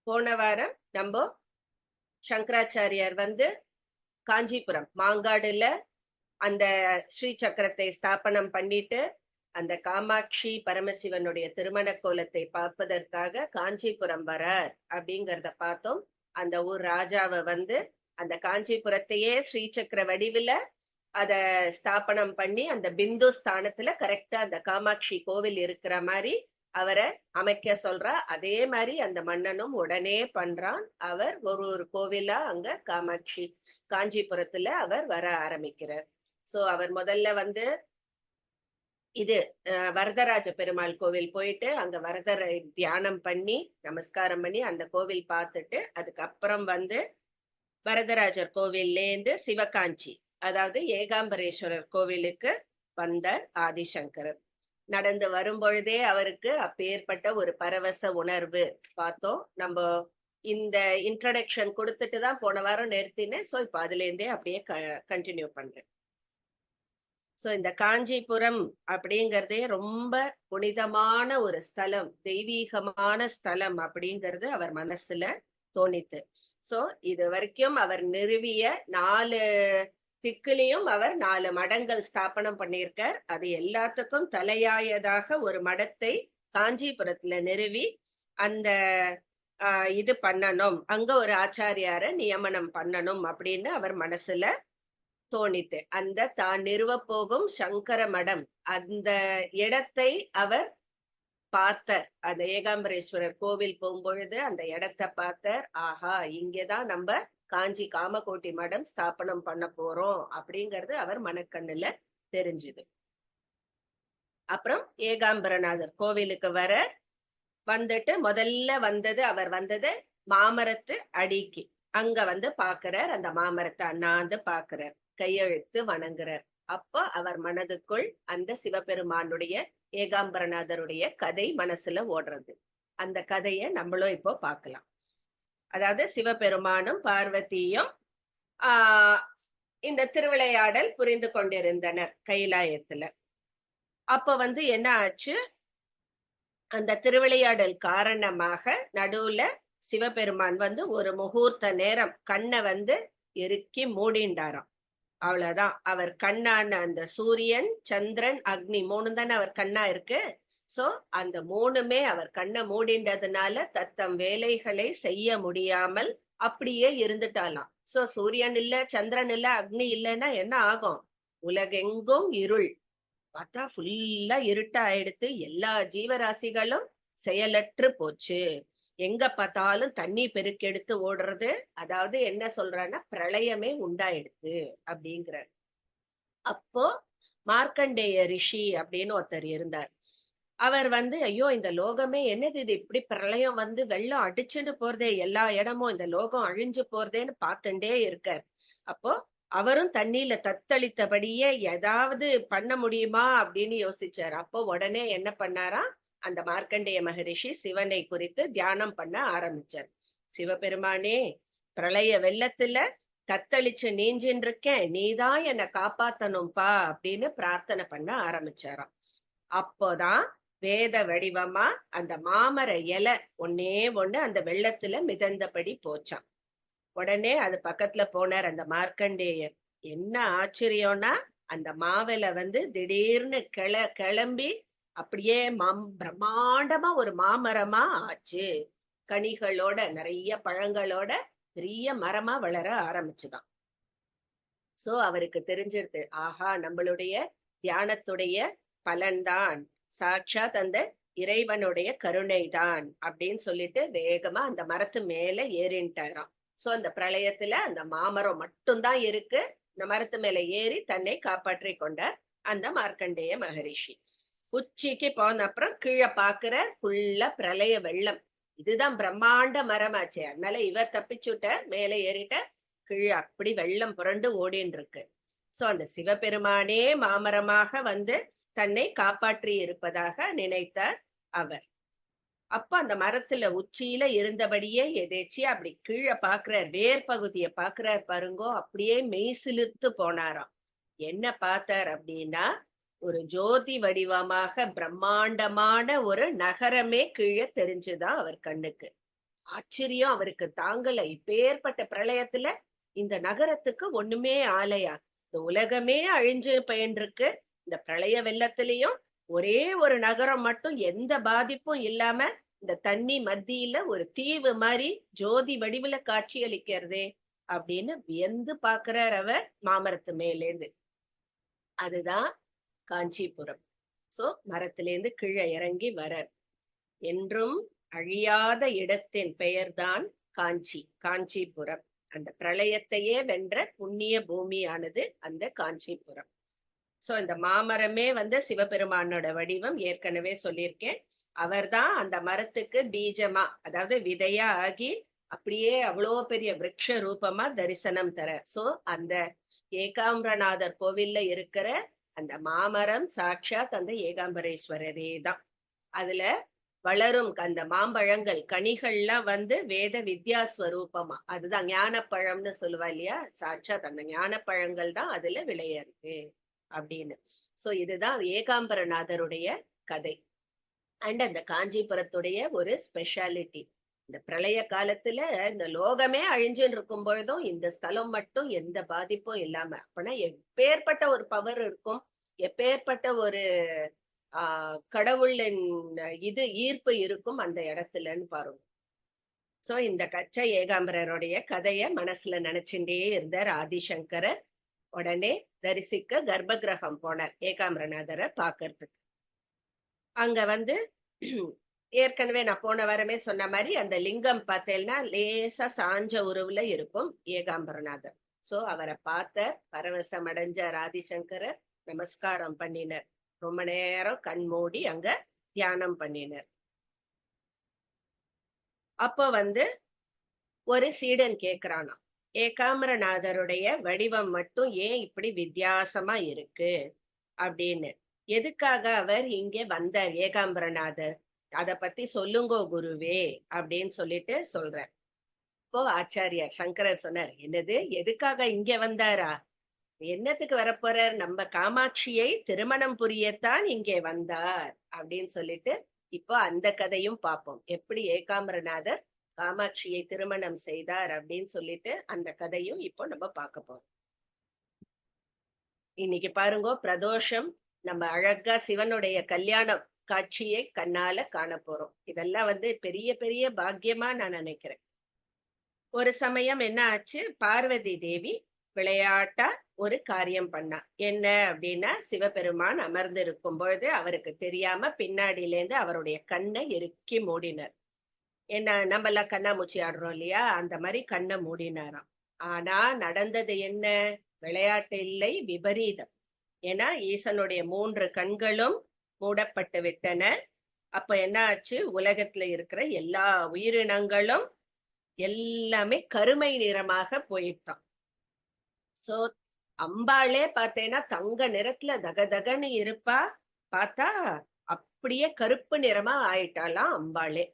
போன வாரம் நம்ம சங்கராச்சாரியார் வந்து காஞ்சிபுரம் மாங்காடுல அந்த ஸ்ரீ சக்கரத்தை ஸ்தாபனம் பண்ணிட்டு அந்த காமாட்சி பரமசிவனுடைய திருமண கோலத்தை பார்ப்பதற்காக காஞ்சிபுரம் வரார் அப்படிங்கறத பார்த்தோம். அந்த ஊர் ராஜாவை வந்து அந்த காஞ்சிபுரத்தையே ஸ்ரீசக்கர வடிவுல அத ஸ்தாபனம் பண்ணி அந்த பிந்து ஸ்தானத்துல கரெக்டா அந்த காமாட்சி கோவில் இருக்கிற மாதிரி அவரை அமைக்க சொல்றா. அதே மாதிரி அந்த மன்னனும் உடனே பண்றான். அவர் ஒரு கோவிலா அங்க காமாட்சி காஞ்சிபுரத்துல அவர் வர ஆரம்பிக்கிறார். சோ அவர் முதல்ல வந்து இது வரதராஜ பெருமாள் கோவில் போயிட்டு அங்க வரதரை தியானம் பண்ணி நமஸ்காரம் பண்ணி அந்த கோவில் பார்த்துட்டு அதுக்கப்புறம் வந்து வரதராஜர் கோவில்ல இருந்து சிவகாஞ்சி அதாவது ஏகாம்பரேஸ்வரர் கோவிலுக்கு வந்தார் ஆதிசங்கரர். நடந்து வரும்பொழுதே அவருக்கு அப்பேற்பட்ட ஒரு பரவச உணர்வு பார்த்தோம். நம்ம இந்த இன்ட்ரடக்ஷன் கொடுத்துட்டு தான் போன வாரம் நிறுத்தினேன். சோ இப்ப அதுல இருந்தே அப்படியே கண்டினியூ பண்றேன். சோ இந்த காஞ்சிபுரம் அப்படிங்கறதே ரொம்ப புனிதமான ஒரு ஸ்தலம், தெய்வீகமான ஸ்தலம் அப்படிங்கிறது அவர் மனசுல தோணித்து. சோ இது வரைக்கும் அவர் நிறுவிய 4 திக்குலையும் அவர் 4 மடங்கள் ஸ்தாபனம் பண்ணியிருக்கார். அது எல்லாத்துக்கும் தலையாயதாக ஒரு மடத்தை காஞ்சிபுரத்துல நிறுவி அந்த இது பண்ணணும், அங்க ஒரு ஆச்சாரியார நியமனம் பண்ணணும் அப்படின்னு அவர் மனசுல தோணித்து. அந்த தான் நிறுவ போகும் சங்கர மடம் அந்த இடத்தை அவர் பார்த்தார். அந்த ஏகாம்பரேஸ்வரர் கோவில் போகும்பொழுது அந்த இடத்தை பார்த்தார். ஆஹா, இங்கதான் நம்ம காஞ்சி காமகோட்டி மடம் ஸ்தாபனம் பண்ண போறோம் அப்படிங்கறது அவர் மனக்கண்ணுல தெரிஞ்சுது. அப்புறம் ஏகாம்பரநாதர் கோவிலுக்கு வந்துட்டு முதல்ல அவர் வந்தது மாமரத்து அடிக்கு. அங்க வந்து பாக்குறார். அந்த மாமரத்தை அண்ணாந்து பாக்குறார், கையெழுத்து வணங்குறார். அப்ப அவர் மனதுக்குள் அந்த சிவபெருமானுடைய ஏகாம்பரநாதருடைய கதை மனசுல ஓடுறது. அந்த கதையை நம்மளும் இப்போ பார்க்கலாம். அதாவது சிவபெருமானும் பார்வதியும் இந்த திருவிளையாடல் புரிந்து கொண்டிருந்தனர் கைலாயத்துல. அப்ப வந்து என்ன ஆச்சு, அந்த திருவிளையாடல் காரணமாக நடுவுல சிவபெருமான் வந்து ஒரு முகூர்த்த நேரம் கண்ணை வந்து இறுக்கி மூடிண்டாராம். அவ்வளவுதான். அவர் கண்ணான அந்த சூரியன், சந்திரன், அக்னி 3 தானே அவர் கண்ணா இருக்கு. சோ அந்த 3மே அவர் கண்ணை மூடின்றதுனால தத்தம் வேலைகளை செய்ய முடியாமல் அப்படியே இருந்துட்டாலாம். சோ சூரியன் இல்ல, சந்திரன் இல்ல, அக்னி இல்லைன்னா என்ன ஆகும்? உலகெங்கும் இருள். பார்த்தா ஃபுல்லா இருட்டா ஆயிடுத்து. எல்லா ஜீவராசிகளும் செயலற்று போச்சு. எங்க பார்த்தாலும் தண்ணி பெருக்கெடுத்து ஓடுறது. அதாவது என்ன சொல்றான்னா பிரளயமே உண்டாயிடுது அப்படிங்கிற. அப்போ மார்க்கண்டேய ரிஷி அப்படின்னு ஒருத்தர் இருந்தார். அவர் வந்து ஐயோ இந்த லோகமே என்னது இது, இப்படி பிரளயம் வந்து வெள்ளம் அடிச்சுட்டு போறதே, எல்லா இடமும் இந்த லோகம் அழிஞ்சு போறதேன்னு பார்த்துட்டே இருக்கார். அப்போ அவரும் தண்ணியில தத்தளித்தபடியே ஏதாவது பண்ண முடியுமா அப்படின்னு யோசிச்சார். அப்போ உடனே என்ன பண்ணாரா, அந்த மார்க்கண்டேய மகரிஷி சிவனை குறித்து தியானம் பண்ண ஆரம்பிச்சார். சிவபெருமானே, பிரளய வெள்ளத்துல தத்தளிச்சு நீஞ்சின்னு இருக்கேன், நீதான் என்னை காப்பாத்தணும்பா அப்படின்னு பிரார்த்தனை பண்ண ஆரம்பிச்சாராம். அப்போதான் வேத வடிவமா அந்த மாமர இலை ஒன்னே ஒண்ணு அந்த வெள்ளத்துல மிதந்தபடி போச்சான். உடனே அது பக்கத்துல போனார் அந்த மார்க்கண்டேயர். என்ன ஆச்சரியம்னா, அந்த மாவில வந்து திடீர்னு கிளம்பி அப்படியே பிரம்மாண்டமா ஒரு மாமரமா ஆச்சு. கனிகளோட நிறைய பழங்களோட பெரிய மரமா வளர ஆரம்பிச்சுதான். சோ அவருக்கு தெரிஞ்சிருது, ஆஹா நம்மளுடைய தியானத்துடைய பலன்தான், சாட்சாத் அந்த இறைவனுடைய கருணை தான் அப்படின்னு சொல்லிட்டு வேகமா அந்த மரத்து மேல ஏறின்ட்டாராம். சோ அந்த பிரளயத்துல அந்த மாமரம் மட்டும்தான் இருக்கு. இந்த மரத்து மேல ஏறி தன்னை காப்பாற்றி கொண்டார் அந்த மார்க்கண்டேய மகரிஷி. உச்சிக்கு போன அப்புறம் கீழே பாக்குற ஃபுல்லா பிரளய வெள்ளம். இதுதான் பிரம்மாண்ட மரமாச்சே, அதனால இவர் தப்பிச்சுட்ட, மேல ஏறிட்ட, கீழே அப்படி வெள்ளம் புரண்டு ஓடின்னு இருக்கு. சோ அந்த சிவபெருமானே மாமரமாக வந்து தன்னை காப்பாற்றி இருப்பதாக நினைத்தார் அவர். அப்ப அந்த மரத்துல உச்சியில இருந்தபடியே எதேச்சியா அப்படி கீழே பாக்குறார், வேர் பகுதியை பாக்குறார் பாருங்கோ. அப்படியே மெய் சிலிர்த்து போனாராம். என்ன பார்த்தார் அப்படின்னா, ஒரு ஜோதி வடிவமாக பிரம்மாண்டமான ஒரு நகரமே கீழே தெரிஞ்சுதான் அவர் கண்ணுக்கு. ஆச்சரியம் அவருக்கு தாங்கல. இப்பேற்பட்ட பிரளயத்துல இந்த நகரத்துக்கு ஒண்ணுமே ஆலையா? இந்த உலகமே அழிஞ்சு போயின்றிருக்கு. இந்த பிரளய வெள்ளத்திலையும் ஒரே ஒரு நகரம் மட்டும் எந்த பாதிப்பும் இல்லாம இந்த தண்ணி மத்தியில ஒரு தீவு மாதிரி ஜோதி வடிவுல காட்சி அளிக்கிறதே அப்படின்னு வியந்து பாக்குறார் அவர் மாமரத்து மேலேந்து. அதுதான் காஞ்சிபுரம். சோ மரத்திலேந்து கீழே இறங்கி வரார். என்றும் அழியாத இடத்தின் பெயர்தான் காஞ்சி, காஞ்சிபுரம். அந்த பிரளயத்தையே வென்ற புண்ணிய பூமியானது அந்த காஞ்சிபுரம். சோ இந்த மாமரமே சிவபெருமானோட வடிவம் ஏற்கனவே சொல்லியிருக்கேன். அவர்தான் அந்த மரத்துக்கு பீஜமா, அதாவது விதையா ஆகி அப்படியே அவ்வளோ பெரிய விருட்ச ரூபமா தரிசனம் தர. சோ அந்த ஏகாம்பரநாதர் கோவில்ல இருக்கிற அந்த மாமரம் சாட்சாத் அந்த ஏகாம்பரேஸ்வரரே தான். அதுல வளரும் அந்த மாம்பழங்கள் கனிகள்லாம் வேத வித்யாஸ்வரூபமா, அதுதான் ஞானப்பழம்னு சொல்லுவா இல்லையா, சாட்சாத் அந்த ஞானப்பழங்கள் தான் அதுல விளையிருக்கு அப்படின்னு. சோ இதுதான் ஏகாம்பரநாதருடைய கதை. அண்ட் அந்த காஞ்சிபுரத்துடைய ஒரு ஸ்பெஷாலிட்டி, இந்த பிரளய காலத்துல இந்த லோகமே அழிஞ்சுன்னு இருக்கும் பொழுதும் இந்த ஸ்தலம் மட்டும் எந்த பாதிப்பும் இல்லாம, அப்படின்னா எப்பேற்பட்ட ஒரு பவர் இருக்கும், எப்பேற்பட்ட ஒரு கடவுளின் இது ஈர்ப்பு இருக்கும் அந்த இடத்துலன்னு பாருங்க. சோ இந்த கச்ச ஏகாம்பரருடைய கதைய மனசுல நினைச்சுட்டே இருந்தார் ஆதிசங்கரர். உடனே தரிசிக்க கர்ப்ப கிரகம் போனார் ஏகாம்பரநாதரை பாக்குறதுக்கு. அங்க ஏற்கனவே நான் போன வாரமே சொன்ன மாதிரி அந்த லிங்கம் பார்த்தேன்னா லேசா சாஞ்ச உருவுல இருக்கும் ஏகாம்பரநாதர். சோ அவரை பார்த்த பரவசம் அடைஞ்சார் ஆதிசங்கரர். நமஸ்காரம் பண்ணினர். ரொம்ப நேரம் கண் மூடி அங்க தியானம் பண்ணினர். அப்போ ஒரு சீடன் கேக்குறானா, ஏகாம்பரநாதருடைய வடிவம் மட்டும் ஏன் இப்படி வித்தியாசமா இருக்கு அப்படின்னு. எதுக்காக அவர் இங்க வந்தார் ஏகாம்பரநாதர், அத பத்தி சொல்லுங்கோ குருவே அப்படின்னு சொல்லிட்டு சொல்றார். இப்போ ஆச்சாரியார் சங்கரர் சொன்னார், என்னது எதுக்காக இங்க வந்தாரா? என்னத்துக்கு வரப்போறார்? நம்ம காமாட்சியை திருமணம் புரியத்தான் இங்கே வந்தார் அப்படின்னு சொல்லிட்டு இப்போ அந்த கதையும் பார்ப்போம். எப்படி ஏகாம்பரநாதர் காமாட்சியை திருமணம் செய்தார் அப்படின்னு சொல்லிட்டு அந்த கதையும் இப்போ நம்ம பார்க்க போறோம். இன்னைக்கு பாருங்க, பிரதோஷம். நம்ம அழகா சிவனுடைய கல்யாண காட்சியை கண்ணால காண போறோம். இதெல்லாம் பெரிய பெரிய பாக்கியமா நான் நினைக்கிறேன். ஒரு சமயம் என்ன ஆச்சு, பார்வதி தேவி விளையாட்டா ஒரு காரியம் பண்ணா. என்ன அப்படின்னா, சிவபெருமான் அமர்ந்து இருக்கும் பொழுது அவருக்கு தெரியாம பின்னாடியில இருந்து அவருடைய கண்ணை இறுக்கி மூடினர். என்ன, நம்ம எல்லாம் கண்ணாமூச்சி ஆடுறோம் இல்லையா, அந்த மாதிரி கண்ணை மூடினாராம். ஆனா நடந்தது என்ன? விளையாட்டு இல்லை, விபரீதம். ஏன்னா ஈசனுடைய 3 கண்களும் மூடப்பட்டு விட்டன. அப்ப என்ன ஆச்சு, உலகத்துல இருக்கிற எல்லா உயிரினங்களும் எல்லாமே கருமை நிறமாக போயிட்டான். சோ அம்பாளே பார்த்தேன்னா தங்க நிறத்துல தகதகன்னு இருப்பா, பார்த்தா அப்படியே கருப்பு நிறமா ஆயிட்டாலாம் அம்பாளே.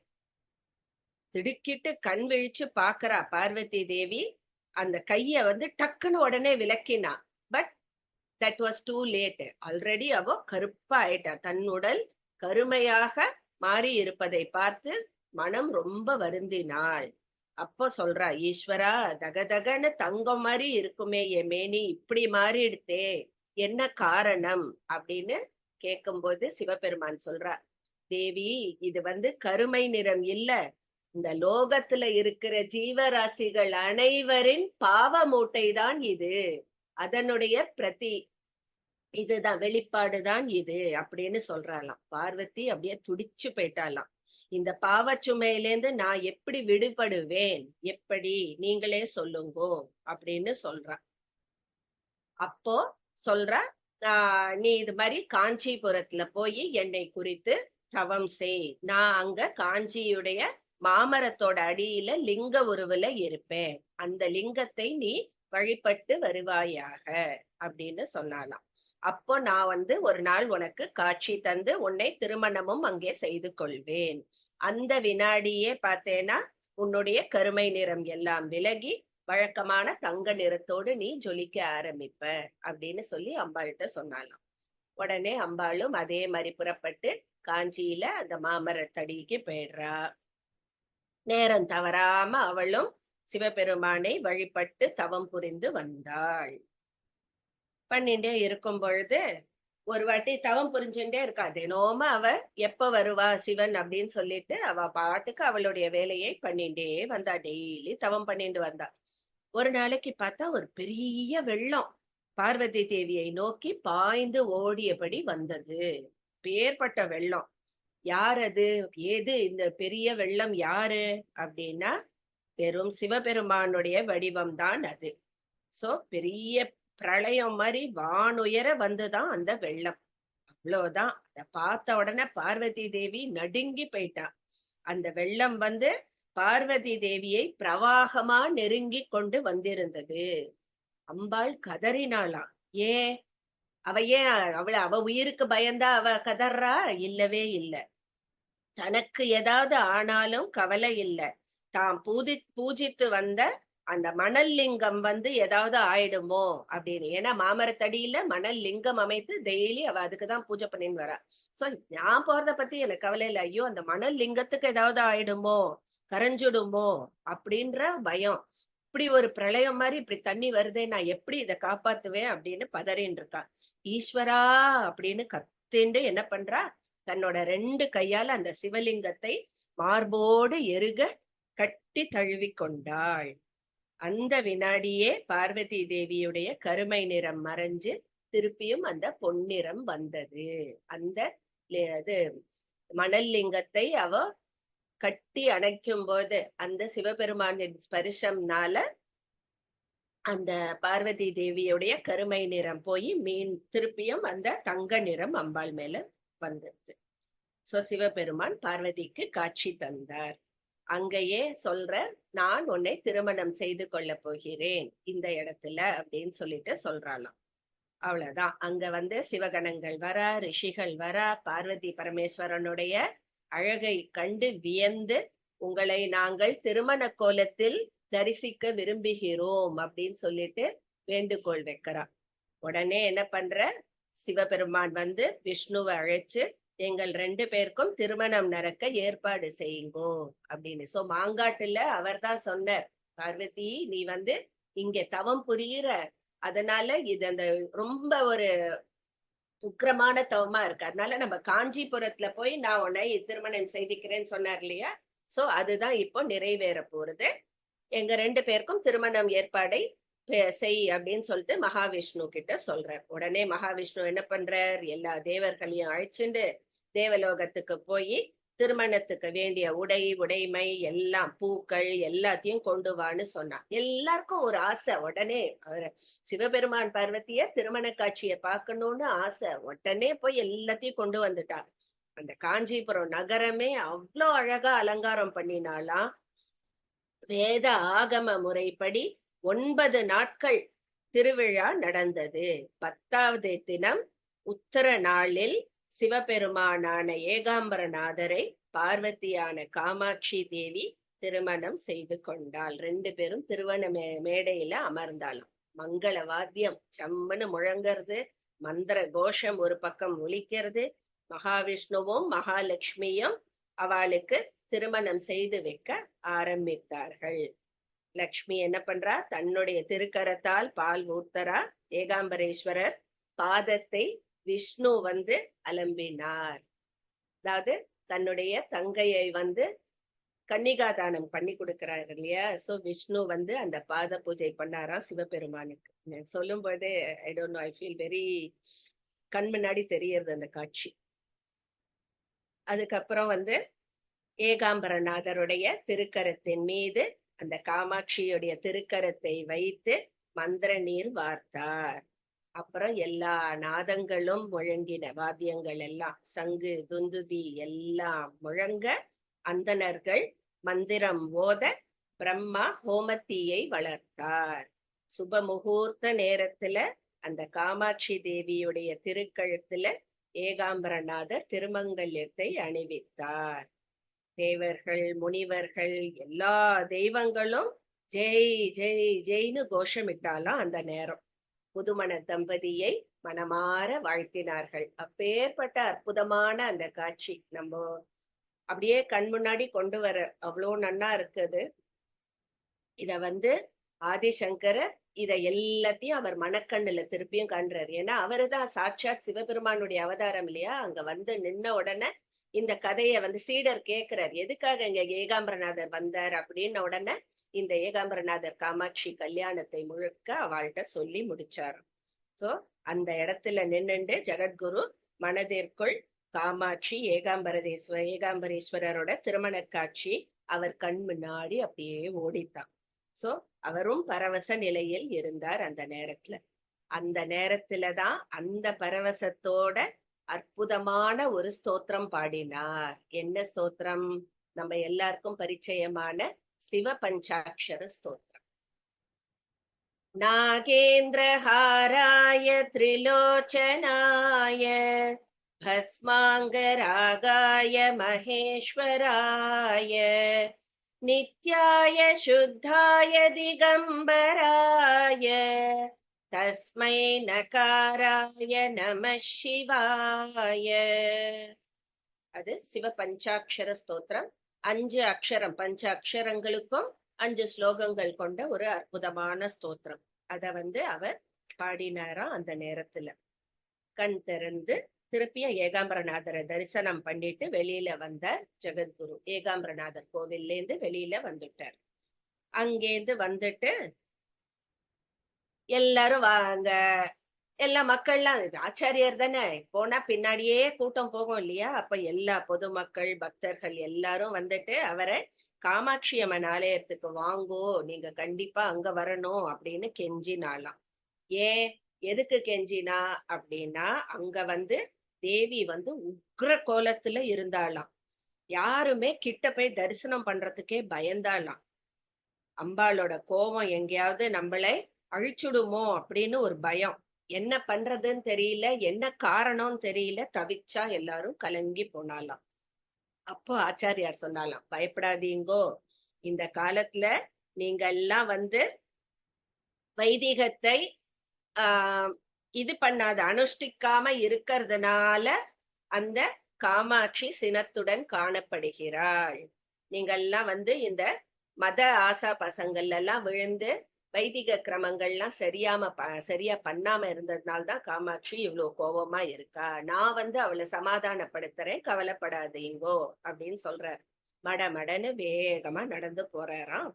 திடுக்கிட்டு கண் விழிச்சு பாக்குறா பார்வதி தேவி. அந்த கைய டக்குன்னு உடனே விலக்கினா. But that was too late. Already அவ கருப்பா ஆயிட்டா. தன் உடல் கருமையாக மாறி இருப்பதை பார்த்து மனம் ரொம்ப வருந்தினாள். அப்போ சொல்றா, ஈஸ்வரா, தகதகன்னு தங்கம் மாதிரி இருக்குமே என் மேனி இப்படி மாறிடுத்தே, என்ன காரணம் அப்படின்னு கேட்கும்போது சிவபெருமான் சொல்றா, தேவி, இது கருமை நிறம் இல்ல, இந்த லோகத்துல இருக்கிற ஜீவராசிகள் அனைவரின் பாவ மூட்டை தான் இது, அதனுடைய இதுதான் வெளிப்பாடுதான் இது அப்படின்னு சொல்றாளாம். பார்வதி அப்படியே துடிச்சு போயிட்டாலாம். இந்த பாவச்சுமையிலேருந்து நான் எப்படி விடுபடுவேன், எப்படி, நீங்களே சொல்லுங்கோ அப்படின்னு சொல்றா. அப்போ சொல்றா, நீ இது மாதிரி காஞ்சிபுரத்துல போய் என்னை குறித்து தவம் செய். நான் அங்க காஞ்சியுடைய மாமரத்தோட அடியில லிங்க உருவுல இருப்பேன். அந்த லிங்கத்தை நீ வழிபட்டு வருவாயாக அப்படின்னு சொன்னாலாம். அப்போ நான் ஒரு நாள் உனக்கு காட்சி தந்து உன்னை திருமணமும் அங்கே செய்து கொள்வேன். அந்த வினாடியே பார்த்தேன்னா உன்னுடைய கருமை நிறம் எல்லாம் விலகி வழக்கமான தங்க நிறத்தோடு நீ ஜொலிக்க ஆரம்பிப்ப அப்படின்னு சொல்லி அம்பாள்கிட்ட சொன்னாலாம். உடனே அம்பாளும் அதே மாதிரி புறப்பட்டு காஞ்சியில அந்த மாமரத்தடிக்கு போயிடுறா. நேரம் தவறாம அவளும் சிவபெருமானை வழிபட்டு தவம் புரிந்து வந்தாள். பண்ணிட்டே இருக்கும் பொழுது ஒரு வாட்டி தவம் புரிஞ்சுட்டே இருக்கா. தினமும் அவ எப்ப வருவா சிவன் அப்படின்னு சொல்லிட்டு அவ பாட்டுக்கு அவளுடைய வேலையை பண்ணிட்டே வந்தா. டெய்லி தவம் பண்ணிட்டு வந்தா. ஒரு நாளைக்கு பார்த்தா ஒரு பெரிய வெள்ளம் பார்வதி தேவியை நோக்கி பாய்ந்து ஓடியபடி வந்தது. பேர்பட்ட வெள்ளம். யார் அது? ஏது இந்த பெரிய வெள்ளம்? யாரு அப்படின்னா வெறும் சிவபெருமானுடைய வடிவம் தான் அது. சோ பெரிய பிரளயம் மாதிரி வானுயர வந்துதான் அந்த வெள்ளம். அவ்வளவுதான். அத பார்த்த உடனே பார்வதி தேவி நடுங்கி போயிட்டா. அந்த வெள்ளம் வந்து பார்வதி தேவியை பிரவாகமா நெருங்கி கொண்டு வந்திருந்தது. அம்பாள் கதறினாளாம். ஏன்? அவ உயிருக்கு பயந்தா அவ கதறா? இல்லவே இல்ல. தனக்கு ஏதாவது ஆனாலும் கவலை இல்ல. தாம் பூஜித்து வந்த அந்த மணல் லிங்கம் வந்து ஏதாவது ஆயிடுமோ அப்படின்னு. ஏன்னா மாமரத்தடியில மணல் லிங்கம் அமைத்து டெய்லி அவ அதுக்குதான் பூஜை பண்ணின்னு வரா. சோ நான் போறத பத்தி எனக்கு கவலை இல்லை. ஐயோ அந்த மணல் லிங்கத்துக்கு ஏதாவது ஆயிடுமோ, கரைஞ்சுடுமோ அப்படின்ற பயம். இப்படி ஒரு பிரளயம் மாதிரி இப்படி தண்ணி வருதே, நான் எப்படி இதை காப்பாத்துவேன் அப்படின்னு பதறின்னு இருக்கா. ஈஸ்வரா அப்படின்னு கத்திண்டு என்ன பண்றா, தன்னோட 2 கையால அந்த சிவலிங்கத்தை மார்போடு எருக கட்டி தழுவி கொண்டாள். அந்த வினாடியே பார்வதி தேவியுடைய கருமை நிறம் மறைஞ்சு திருப்பியும் அந்த பொன்னிறம் வந்தது. அந்த அது மணல் லிங்கத்தை அவ கட்டி அணைக்கும் போது அந்த சிவபெருமானின் ஸ்பரிசம்னால அந்த பார்வதி தேவியுடைய கருமை நிறம் போய் திருப்பியும் அந்த தங்க நிறம் அம்பாள் மேல வந்துருச்சு. சோ சிவபெருமான் பார்வதிக்கு காட்சி தந்தார். அங்கேயே சொல்ற, நான் உன்னை திருமணம் செய்து கொள்ள போகிறேன் இந்த இடத்துல அப்படின்னு சொல்லிட்டு சொல்றாளாம். அவ்வளவுதான். அங்க வந்து சிவகணங்கள் வரா, ரிஷிகள் வரா, பார்வதி பரமேஸ்வரனுடைய அழகை கண்டு வியந்து உங்களை நாங்கள் திருமண கோலத்தில் தரிசிக்க விரும்புகிறோம் அப்படின்னு சொல்லிட்டு வேண்டுகோள் வைக்கிறா. உடனே என்ன பண்ற, சிவபெருமான் வந்து விஷ்ணுவை அழைச்சு எங்கள் 2 பேருக்கும் திருமணம் நடக்க ஏற்பாடு செய்யுங்கோ அப்படின்னு. சோ மாங்காட்டுல அவர் தான் சொன்னார், பார்வதி நீ வந்து இங்க தவம் புரியிற, அதனால இது அந்த ரொம்ப ஒரு உக்கிரமான தவமா இருக்கு. அதனால நம்ம காஞ்சிபுரத்துல போய் நான் உன்னை திருமணம் செய்திக்கிறேன்னு சொன்னார் இல்லையா. சோ அதுதான் இப்போ நிறைவேற போறது. எங்க 2 பேருக்கும் திருமணம் ஏற்பாடை செய் அப்படின்னு சொல்லிட்டு மகாவிஷ்ணு கிட்ட சொல்றார். உடனே மகாவிஷ்ணு என்ன பண்றார், எல்லா தேவர்களையும் அழைச்சுண்டு தேவலோகத்துக்கு போய் திருமணத்துக்கு வேண்டிய உடைமை எல்லாம் பூக்கள் எல்லாத்தையும் கொண்டு வான்னு சொன்னான். எல்லாருக்கும் ஒரு ஆசை. உடனே அவர் சிவபெருமான் பார்வதிய திருமண காட்சியை பார்க்கணும்னு ஆசை. உடனே போய் எல்லாத்தையும் கொண்டு வந்துட்டார். அந்த காஞ்சிபுரம் நகரமே அவ்வளோ அழகா அலங்காரம் பண்ணினாலாம். வேத ஆகம முறைப்படி 9 நாட்கள் திருவிழா நடந்தது. 10வது தினம் உத்தர நாளில் சிவபெருமானான ஏகாம்பரநாதரை பார்வதியான காமாட்சி தேவி திருமணம் செய்து கொண்டாள். 2 பேரும் திருமண மேடையில அமர்ந்தாலும் மங்கள வாத்தியம் சம்மனு முழங்கிறது, மந்திர கோஷம் ஒரு பக்கம் ஒலிக்கிறது. மகாவிஷ்ணுவும் மகாலட்சுமியும் அவளுக்கு திருமணம் செய்து வைக்க ஆரம்பித்தார்கள். லக்ஷ்மி என்ன பண்றா, தன்னுடைய திருக்கரத்தால் பால் ஊத்தரா. ஏகாம்பரேஸ்வரர் பாதத்தை விஷ்ணு வந்து அலம்பினார். அதாவது தன்னுடைய தங்கையை வந்து கன்னிகாதானம் பண்ணி கொடுக்கிறாரு இல்லையா. சோ விஷ்ணு வந்து அந்த பாத பூஜை பண்ணாரா சிவபெருமானுக்கு. சொல்லும் போதே I don't know, I feel very கண் முன்னாடி தெரியறது அந்த காட்சி. அதுக்கப்புறம் வந்து ஏகாம்பரநாதருடைய திருக்கரத்தின் மீது அந்த காமாட்சியுடைய திருக்கரத்தை வைத்து மந்திர நீர் வார்த்தார். அப்புறம் எல்லா நாதங்களும் முழங்கின, வாத்தியங்கள் எல்லாம் சங்கு துந்துபி எல்லாம் முழங்க அந்தணர்கள் மந்திரம் ஓத பிரம்மா ஹோமத்தீயை வளர்த்தார். சுப முகூர்த்த நேரத்துல அந்த காமாட்சி தேவியுடைய திருக்கழுத்துல ஏகாம்பரநாதர் திருமங்கல்யத்தை அணிவித்தார். தேவர்கள் முனிவர்கள் எல்லா தெய்வங்களும் ஜெய் ஜெய் ஜெய்னு கோஷமிட்டாலாம். அந்த நேரம் புதுமண தம்பதியை மனமாற வாழ்த்தினார்கள். அப்பேற்பட்ட அற்புதமான அந்த காட்சி நம்ம அப்படியே கண் முன்னாடி கொண்டு வர அவ்வளோ நன்னா இருக்குது. இத வந்து ஆதிசங்கரர் இத எல்லாத்தையும் அவர் மனக்கண்ணுல திருப்பியும் காண்றாரு. ஏன்னா அவருதான் சாட்சாத் சிவபெருமானுடைய அவதாரம் இல்லையா? அங்க வந்து நின்ன உடனே இந்த கதைய வந்து சீடர் கேக்குறார், எதுக்காக இங்க ஏகாம்பரநாதர் வந்தார் அப்படின்ன உடனே இந்த ஏகாம்பரநாதர் காமாட்சி கல்யாணத்தை முழுக்க அவள்கிட்ட சொல்லி முடிச்சார். சோ அந்த இடத்துல நின்னுண்டு ஜெகத்குரு மனதிற்குள் காமாட்சி ஏகாம்பரேஸ்வரரோட திருமண காட்சி அவர் கண் முன்னாடி அப்படியே ஓடித்தான். சோ அவரும் பரவச நிலையில் இருந்தார் அந்த நேரத்துல. அந்த நேரத்துலதான் அந்த பரவசத்தோட அற்புதமான ஒரு ஸ்தோத்திரம் பாடினார். என்ன ஸ்தோத்திரம்? நம்ம எல்லாருக்கும் பரிச்சயமான சிவ பஞ்சாட்சர ஸ்தோத்திரம். नागेन्द्रहाराय त्रिलोचनाय भस्माङ्गरागाय महेश्वराय नित्याय शुद्धाय दिगम्बराय तस्मै नकाराय नमः शिवाय. அது சிவ பஞ்சாட்சர ஸ்தோத்திரம். 5 அக்ஷரம், பஞ்ச அக்ஷரங்களுக்கும் 5 ஸ்லோகங்கள் கொண்ட ஒரு அற்புதமான ஸ்தோத்திரம். அத வந்து அவர் பாடினாராம். அந்த நேரத்துல கண் திறந்து திருப்பியும் ஏகாம்பரநாதரை தரிசனம் பண்ணிட்டு வெளியில வந்த ஜெகத்குரு ஏகாம்பரநாதர் கோவில்ல இருந்து வெளியில வந்துட்டார். அங்கேருந்து வந்துட்டு எல்லாரும் அங்க எல்லா மக்கள்லாம் ஆச்சாரியர் தானே போனா பின்னாடியே கூட்டம் போகும் இல்லையா? அப்ப எல்லா பொதுமக்கள் பக்தர்கள் எல்லாரும் வந்துட்டு அவரை காமாட்சி அம்மன் ஆலயத்துக்கு வாங்கோ, நீங்க கண்டிப்பா அங்க வரணும் அப்படின்னு கெஞ்சினாலாம். ஏன், எதுக்கு கெஞ்சினா அப்படின்னா, அங்க வந்து தேவி வந்து உக்ர கோலத்துல இருந்தாளாம். யாருமே கிட்ட போய் தரிசனம் பண்றதுக்கே பயந்தாளாம். அம்பாளோட கோபம் எங்கேயாவது நம்மளை அழிச்சுடுமோ அப்படின்னு ஒரு பயம். என்ன பண்றதுன்னு தெரியல, என்ன காரணம்னு தெரியல, தவிச்சா எல்லாரும் கலங்கி போனாலாம். அப்போ ஆச்சாரியார் சொன்னாலாம், பயப்படாதீங்கோ, இந்த காலத்துல நீங்க எல்லாம் வந்து வைதிகத்தை இது பண்ணாத அனுஷ்டிக்காம இருக்கிறதுனால அந்த காமாட்சி சினத்துடன் காணப்படுகிறாள். நீங்கெல்லாம் வந்து இந்த மத ஆசா பசங்கள்ல எல்லாம் விழுந்து வைதிக கிரமங்கள்லாம் சரியா பண்ணாம இருந்ததுனால்தான் காமாட்சி இவ்வளவு கோபமா இருக்கா. நான் வந்து அவளை சமாதானப்படுத்துறேன், கவலைப்படாதீங்கோ அப்படின்னு சொல்றார். மடமடன்னு வேகமா நடந்து போறாராம்.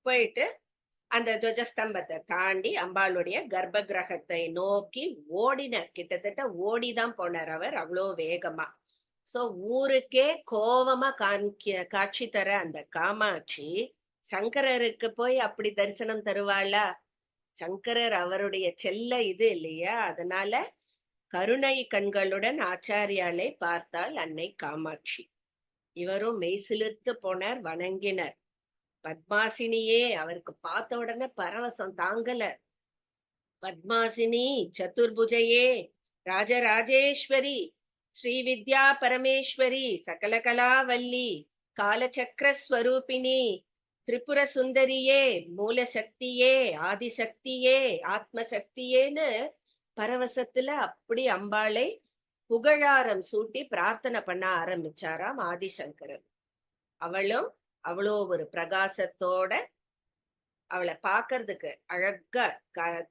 போயிட்டு அந்த துவஜஸ்தம்பத்தை தாண்டி அம்பாளுடைய கர்ப்ப கிரகத்தை நோக்கி ஓடினார். கிட்டத்தட்ட ஓடிதான் போனார் அவர், அவ்வளோ வேகமா. சோ ஊருக்கே கோவமா காட்சி தர அந்த காமாட்சி சங்கரருக்கு போய் அப்படி தரிசனம் தருவாளா? சங்கரர் அவருடைய செல்ல இது இல்லையா? அதனால கருணை கண்களுடன் ஆச்சாரியாலை பார்த்தாள் அன்னை காமாட்சி. இவரும் மெய்சிலிர்த்து போனார், வணங்கினர். பத்மாசினியே, அவருக்கு பார்த்த உடனே பரவசம் தாங்கல. பத்மாசினி சதுர்புஜையே, ராஜராஜேஸ்வரி, ஸ்ரீ வித்யா பரமேஸ்வரி, சகல கலாவல்லி, காலச்சக்கரஸ்வரூபிணி, திரிபுர சுந்தரியே, மூல சக்தியே, ஆதிசக்தியே, ஆத்மசக்தியேன்னு பரவசத்துல அப்படி அம்பாளை புகழாரம் சூட்டி பிரார்த்தனை பண்ண ஆரம்பிச்சாராம் ஆதிசங்கரர். அவளும் அவ்வளோ ஒரு பிரகாசத்தோட, அவளை பாக்குறதுக்கு அழகா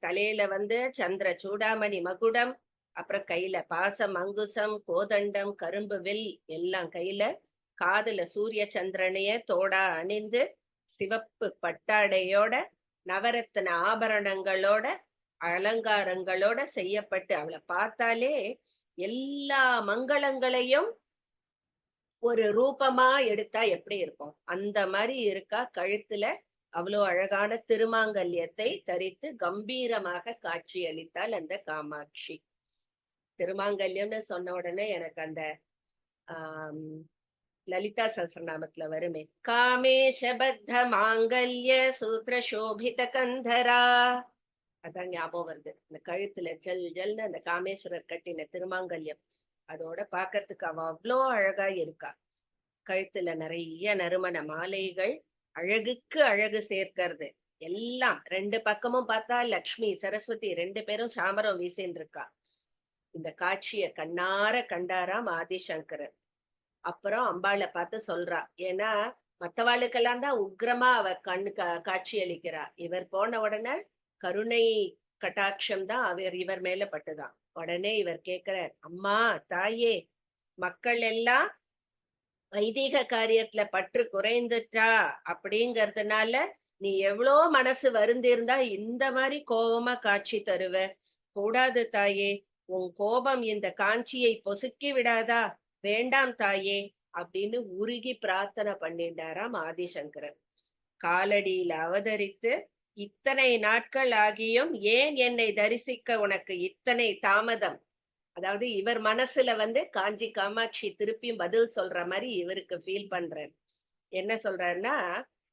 தலையில வந்து சந்திர சூடாமணி மகுடம், அப்புறம் கையில பாசம் அங்குசம் கோதண்டம் கரும்பு வில் எல்லாம் கையில, காதுல சூரிய சந்திரனைய தோடா அணிந்து சிவப்பு பட்டாடையோட நவரத்ன ஆபரணங்களோட அலங்காரங்களோட செய்யப்பட்டு அவளை பார்த்தாலே எல்லா மங்களங்களையும் ஒரு ரூபமா எடுத்தா எப்படி இருக்கும் அந்த மாதிரி இருக்கா. கழுத்துல அவ்வளோ அழகான திருமாங்கல்யத்தை தரித்து கம்பீரமாக காட்சி அளித்தாள் அந்த காமாட்சி. திருமாங்கல்யம்னு சொன்ன உடனே எனக்கு அந்த லலிதா சஹஸ்ரநாமத்துல வருமே, காமேஷபத்த மாங்கல்ய சூத்ர சோபித கந்தரா, அதான் ஞாபகம் வருது. இந்த கழுத்துல ஜல் ஜல்னு அந்த காமேஸ்வரர் கட்டின திருமாங்கல்யம், அதோட பாக்கிறதுக்கு அவ அவ்வளோ அழகா இருக்கா. கழுத்துல நிறைய நறுமண மாலைகள், அழகுக்கு அழகு சேர்க்கிறது எல்லாம். ரெண்டு பக்கமும் பார்த்தா லக்ஷ்மி சரஸ்வதி ரெண்டு பேரும் சாமரம் வீசின்னு இருக்கா. இந்த காட்சிய கண்ணார கண்டாராம் ஆதிசங்கரர். அப்புறம் அம்பாளை பார்த்து சொல்றா. ஏன்னா மத்தவாளுக்கெல்லாம் தான் உக்ரமா அவ கண்ணு காட்சி அளிக்கிறா. இவர் போன உடனே கருணை கட்டாட்சம் தான் இவர் மேல பட்டுதான். உடனே இவர் கேக்குறார், அம்மா தாயே, மக்கள் எல்லாம் வைதீக காரியத்துல பற்று குறைந்துட்டா அப்படிங்கறதுனால நீ எவ்வளோ மனசு வருந்திருந்தா இந்த மாதிரி கோபமா காட்சி தருவ? கூடாது தாயே, உன் கோபம் இந்த காஞ்சியை பொசுக்கி விடாதா? வேண்டாம் தாயே அப்படின்னு உருகி பிரார்த்தனை பண்ணிட்டாராம் ஆதிசங்கரன். காலடியில் அவதரித்து இத்தனை நாட்கள் ஆகியும் ஏன் என்னை தரிசிக்க உனக்கு இத்தனை தாமதம்? அதாவது இவர் மனசுல காஞ்சி காமாட்சி திருப்பியும் பதில் சொல்ற மாதிரி இவருக்கு ஃபீல் பண்றாரு. என்ன சொல்றாருன்னா,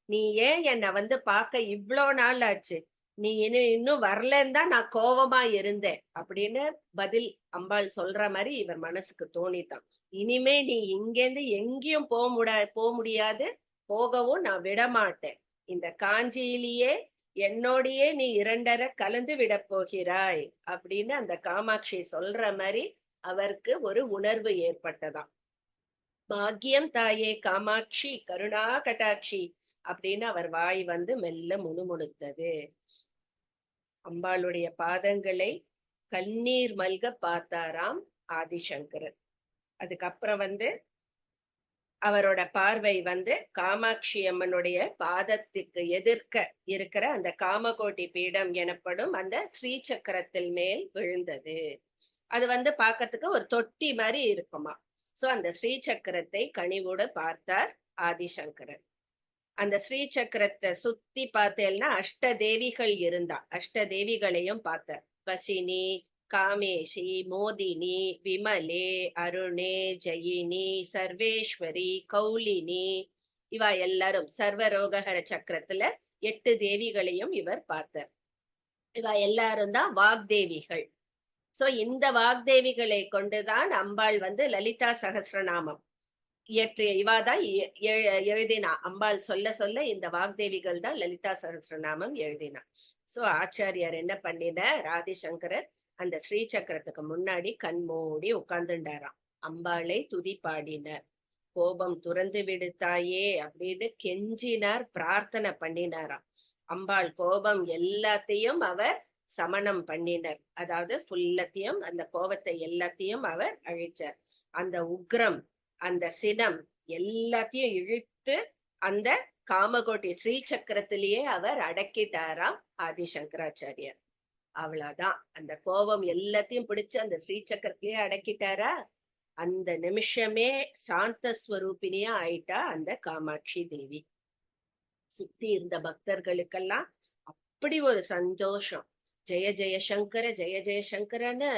நீ ஏன் என்னை பார்க்க இவ்வளோ நாள் ஆச்சு, நீ இன்னும் வரலன்னு தான் நான் கோவமா இருந்தேன் அப்படின்னு பதில் அம்பாள் சொல்ற மாதிரி இவர் மனசுக்கு தோணித்தான். இனிமே நீ இங்கேருந்து எங்கேயும் போக முடியாது, போகவும் நான் விட மாட்டேன். இந்த காஞ்சியிலேயே என்னோடையே நீ இரண்டரை கலந்து விட போகிறாய் அப்படின்னு அந்த காமாட்சி சொல்ற மாதிரி அவருக்கு ஒரு உணர்வு ஏற்பட்டதாம். பாக்கியம் தாயே காமாட்சி கருணா கட்டாட்சி அப்படின்னு அவர் வாய் மெல்ல முணுமுணுத்தது. அம்பாளுடைய பாதங்களை கண்ணீர் மல்க பார்த்தாராம் ஆதிசங்கரர். அதுக்கப்புறம் அவரோட பார்வை காமாட்சி அம்மனுடைய பாதத்துக்கு எதிர்க்க இருக்கிற அந்த காமகோட்டி பீடம் எனப்படும் அந்த ஸ்ரீ சக்கரத்தில் மேல் விழுந்தது. அது பார்க்கறதுக்கு ஒரு தொட்டி மாதிரி இருக்குமா. சோ அந்த ஸ்ரீ சக்கரத்தை கனிவோடு பார்த்தார் ஆதிசங்கரர். அந்த ஸ்ரீ சக்கரத்தை சுத்தி பார்த்தேன்னா அஷ்ட தேவிகள் இருந்தா, அஷ்ட தேவிகளையும் பார்த்தார். வசினி, காமேஷி, மோதினி, விமலே, அருணே, ஜெயினி, சர்வேஸ்வரி, கௌலினி, இவா எல்லாரும் சர்வரோகஹர சக்கரத்துல 8 தேவிகளையும் இவர் பார்த்தார். இவா எல்லாரும் தான் வாக்தேவிகள். சோ இந்த வாக்தேவிகளை கொண்டுதான் அம்பாள் லலிதா சகஸ்ரநாமம் இயற்றிய. இவாதான் எழுதினா. அம்பாள் சொல்ல சொல்ல இந்த வாக்தேவிகள் தான் லலிதா சகஸ்ரநாமம் எழுதினா. சோ ஆச்சாரியார் என்ன பண்ணினார், ஆதிசங்கரர் அந்த ஸ்ரீ சக்கரத்துக்கு முன்னாடி கண் மூடி உட்கார்ந்துட்டாராம். அம்பாளை துதி பாடினார். கோபம் துறந்து விடுத்தாயே அப்படின்னு கெஞ்சினார், பிரார்த்தனை பண்ணினாராம். அம்பாள் கோபம் எல்லாத்தையும் அவர் சமணம் பண்ணினர். அதாவது ஃபுல்லத்தையும் அந்த கோபத்தை எல்லாத்தையும் அவர் அழிச்சார். அந்த உக்ரம், அந்த சினம் எல்லாத்தையும் இழுத்து அந்த காமகோட்டி ஸ்ரீ சக்கரத்திலேயே அவர் அடக்கிட்டாராம் ஆதிசங்கராச்சாரியார். அவ்வளவுதான். அந்த கோபம் எல்லாத்தையும் பிடிச்சு அந்த ஸ்ரீ சக்கரத்திலேயே அடக்கிட்டாரா. அந்த நிமிஷமே சாந்த ஸ்வரூபினியா ஆயிட்டா அந்த காமாட்சி தேவி. சுத்தி இருந்த பக்தர்களுக்கெல்லாம் அப்படி ஒரு சந்தோஷம். ஜெய ஜெயசங்கர ஜெய ஜெயசங்கரன்னு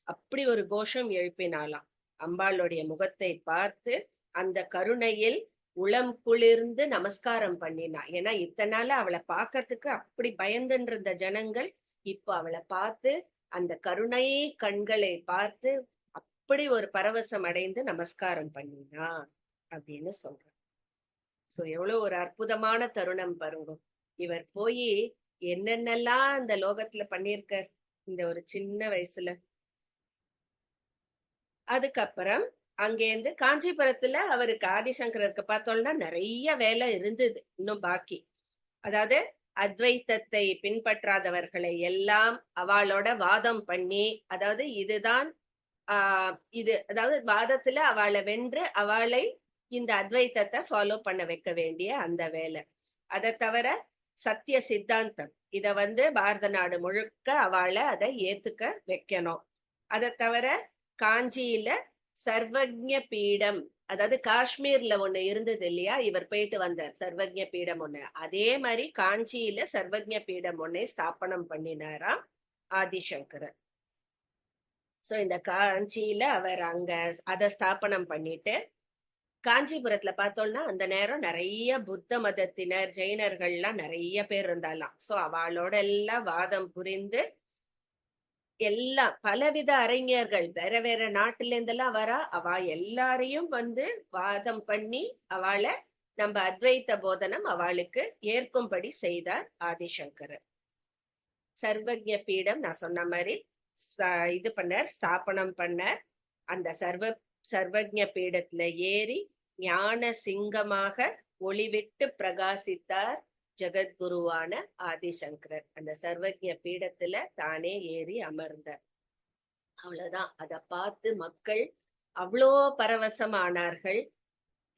அப்படி ஒரு கோஷம் எழுப்பினாலாம். அம்பாளுடைய முகத்தை பார்த்து அந்த கருணையில் உளம் குளிர்ந்து நமஸ்காரம் பண்ணினா. ஏன்னா இத்தனை நாள் அவளை பார்க்கறதுக்கு அப்படி பயந்துன்னு இருந்த ஜனங்கள் இப்ப அவளை பார்த்து அந்த கருணை கண்களை பார்த்து அப்படி ஒரு பரவசம் அடைந்து நமஸ்காரம் பண்ணினா அப்படின்னு சொல்ற. சோ எவ்வளவு ஒரு அற்புதமான தருணம் பாருங்க. இவர் போய் என்னென்னலாம் அந்த லோகத்துல பண்ணிருக்கார் இந்த ஒரு சின்ன வயசுல. அதுக்கப்புறம் அங்கேருந்து காஞ்சிபுரத்துல அவருக்கு ஆதிசங்கருக்கு பார்த்தோம்னா நிறைய வேலை இருந்தது இன்னும் பாக்கி. அதாவது அத்வைத்தத்தை பின்பற்றாதவர்களை எல்லாம் அவளோட வாதம் பண்ணி, அதாவது இதுதான் அதாவது வாதத்துல அவளை வென்று அவளை இந்த அத்வைத்தத்தை ஃபாலோ பண்ண வைக்க வேண்டிய அந்த வேலை. அதை தவிர சத்திய சித்தாந்தம் இத பாரத நாடு முழுக்க அவளை அதை ஏத்துக்க வைக்கணும். அதை தவிர காஞ்சியில சர்வஜ்ஞ பீடம், அதாவது காஷ்மீர்ல ஒண்ணு இருந்தது இல்லையா, இவர் போயிட்டு வந்தார் சர்வஜ்ஞ பீடம் ஒண்ணு. அதே மாதிரி காஞ்சியில சர்வஜ்ஞ பீடம் ஒண்ணை ஸ்தாபனம் பண்ணினாராம் ஆதிசங்கரர். சோ இந்த காஞ்சியில அவர் அங்க அதை ஸ்தாபனம் பண்ணிட்டு, காஞ்சிபுரத்துல பார்த்தோம்னா அந்த நேரம் நிறைய புத்த மதத்தினர் ஜெயினர்கள்லாம் நிறைய பேர் இருந்தாலாம். சோ அவளோட எல்லாம் வாதம் புரிந்து எல்லாம் பலவித அறிஞர்கள் வேற வேற நாட்டுல இருந்தெல்லாம் வரா. அவ எல்லாரையும் வாதம் பண்ணி அவளை நம்ம அத்வைத்த போதனம் அவளுக்கு ஏற்கும்படி செய்தார் ஆதிசங்கரர். சர்வஜ்ஞ பீடம் நான் சொன்ன மாதிரி இது பண்ணார், ஸ்தாபனம் பண்ணார். அந்த சர்வஜ பீடத்துல ஏறி ஞான சிங்கமாக ஒளிவிட்டு பிரகாசித்தார் ஜெகத்குருவான ஆதிசங்கரர். அந்த சர்வஜ பீடத்துல தானே ஏறி அமர்ந்தார். அவ்வளவுதான். அத பார்த்து மக்கள் அவ்வளோ பரவசமானார்கள்.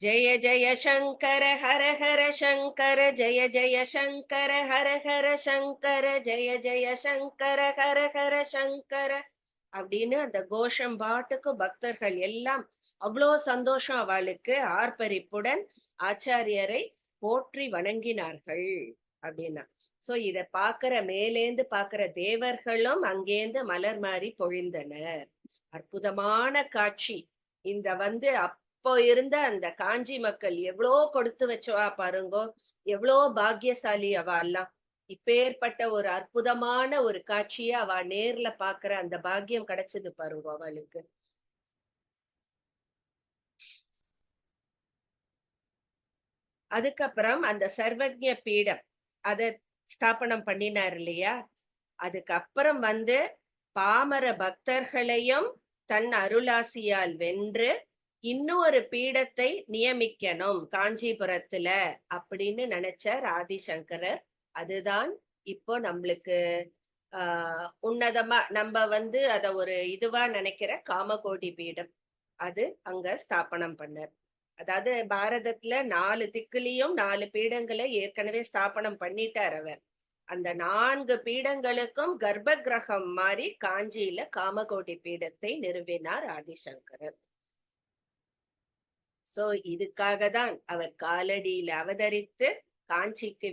ஜெய ஜெய சங்கர ஹர ஹர சங்கர, ஜெய ஜெய சங்கர ஹர ஹர சங்கர, ஜெய ஜெய சங்கர ஹர ஹர சங்கர அப்படின்னு அந்த கோஷம் பாட்டுக்கு பக்தர்கள் எல்லாம் அவ்வளோ சந்தோஷம் அவளுக்கு. ஆர்ப்பரிப்புடன் ஆச்சாரியரை போற்றி வணங்கினார்கள் அப்படின்னா. சோ இத பாக்குற மேலேந்து பாக்குற தேவர்களும் அங்கேந்து மலர் மாறி பொழிந்தனர். அற்புதமான காட்சி. இந்த அப்போ இருந்த அந்த காஞ்சி மக்கள் எவ்வளோ கொடுத்து வச்சவா பாருங்கோ, எவ்வளோ பாக்கியசாலி அவ எல்லாம். இப்பேற்பட்ட ஒரு அற்புதமான ஒரு காட்சிய அவ நேர்ல பாக்குற அந்த பாக்கியம் கிடைச்சது பாருங்க அவளுக்கு. அதுக்கப்புறம் அந்த சர்வஜ பீடம் அத ஸ்தாபனம் பண்ணினார் இல்லையா. அதுக்கப்புறம் பாமர பக்தர்களையும் தன் அருளாசியால் வென்று இன்னொரு பீடத்தை நியமிக்கணும் காஞ்சிபுரத்துல அப்படின்னு நினைச்சார் ஆதிசங்கரர். அதுதான் இப்போ நம்மளுக்கு உன்னதமா நம்ம அத ஒரு இதுவா நினைக்கிற காமகோடி பீடம். அது அங்க ஸ்தாபனம் பண்ணார். அதாவது பாரதத்துல 4 திக்குலயும் 4 பீடங்களை ஏற்கனவே ஸ்தாபனம் பண்ணிட்டார் அவர். அந்த 4 பீடங்களுக்கும் கர்ப்ப கிரகம் மாதிரி காஞ்சியில காமகோடி பீடத்தை நிறுவினார் ஆதிசங்கரர். சோ இதுக்காக தான் அவர் காலடியில அவதரித்து காஞ்சிக்கு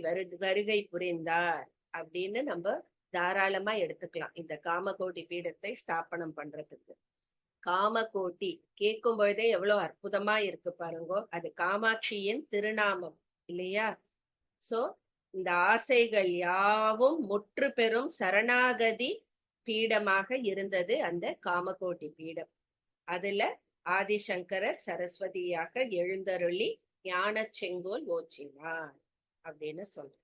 வருகை புரிந்தார் அப்படின்னு நம்ம தாராளமா எடுத்துக்கலாம் இந்த காமகோடி பீடத்தை ஸ்தாபனம் பண்றதுக்கு. காமகோட்டி கேட்கும் பொழுதே எவ்வளவு அற்புதமா இருக்கு பாருங்க. அது காமாட்சியின் திருநாமம் இல்லையா. சோ இந்த ஆசைகள் யாவும் முற்று பெறும் சரணாகதி பீடமாக இருந்தது அந்த காமகோட்டி பீடம். அதுல ஆதிசங்கரர் சரஸ்வதியாக எழுந்தருளி ஞான செங்கோல் ஓச்சினார் அப்படின்னு சொல்ற.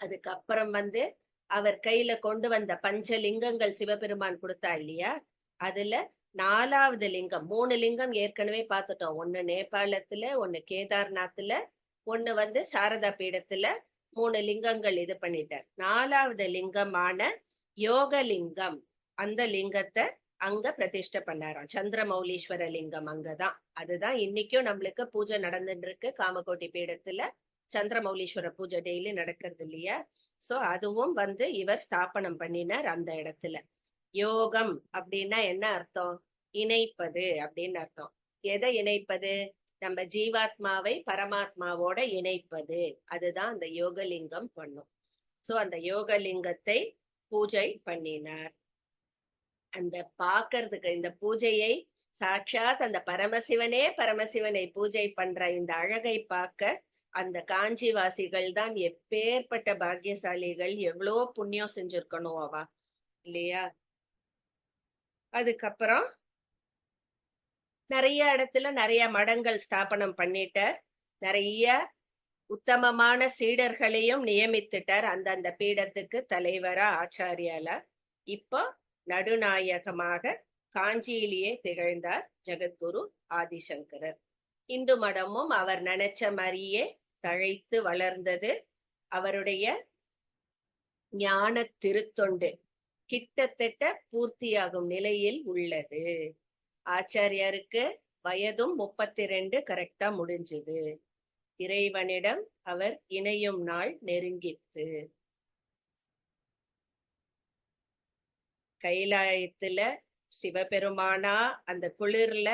அதுக்கப்புறம் அவர் கையில கொண்டு வந்த பஞ்சலிங்கங்கள் சிவபெருமான் கொடுத்தா இல்லையா. அதுல 4வது லிங்கம், 3 லிங்கம் ஏற்கனவே பார்த்துட்டோம். ஒண்ணு நேபாளத்துல, ஒண்ணு கேதார்நாத்ல, ஒண்ணு சாரதா பீடத்துல 3 லிங்கங்கள் இது பண்ணிட்டார். 4வது லிங்கமான யோகலிங்கம், அந்த லிங்கத்தை அங்க பிரதிஷ்டை பண்ணாராம். சந்திரமௌலீஸ்வர லிங்கம் அங்கதான். அதுதான் இன்னைக்கும் நம்மளுக்கு பூஜை நடந்துட்டு இருக்கு காமகோட்டி பீடத்துல. சந்திரமௌலீஸ்வர பூஜை டெய்லி நடக்கிறது இல்லையா. சோ அதுவும் இவர் ஸ்தாபனம் பண்ணினார் அந்த இடத்துல. யோகம் அப்படின்னா என்ன அர்த்தம்? இணைப்பது அப்படின்னு அர்த்தம். எதை இணைப்பது? நம்ம ஜீவாத்மாவை பரமாத்மாவோட இணைப்பது. அதுதான் அந்த யோகலிங்கம் பண்ணும். சோ அந்த யோகலிங்கத்தை பூஜை பண்ணினார். அந்த பாக்குறதுக்கு இந்த பூஜையை சாட்சாத் அந்த பரமசிவனை பூஜை பண்ற இந்த அழகை பார்க்க அந்த காஞ்சிவாசிகள் தான் எப்பேற்பட்ட பாக்கியசாலிகள், எவ்வளோ புண்ணியம் செஞ்சிருக்கணும் அவா இல்லையா. அதுக்கப்புறம் நிறைய இடத்துல நிறைய மடங்கள் ஸ்தாபனம் பண்ணிட்டார். நிறைய உத்தமமான சீடர்களையும் நியமித்துட்டார் அந்தந்த பீடத்துக்கு தலைவரா ஆச்சாரியால. இப்போ நடுநாயகமாக காஞ்சியிலேயே திகழ்ந்தார் ஜெகத்குரு ஆதிசங்கரர். இந்து மடமும் அவர் நினைச்ச மாதிரியே தழைத்து வளர்ந்தது. அவருடைய ஞான திருத்தொண்டு கிட்டத்தட்ட பூர்த்தியாகும் நிலையில் உள்ளது. ஆச்சாரியாருக்கு வயதும் 32 கரெக்டா முடிஞ்சது. இறைவனிடம் அவர் இணையும் நாள் நெருங்கித்து. கைலாயத்துல சிவபெருமானா அந்த குளிர்ல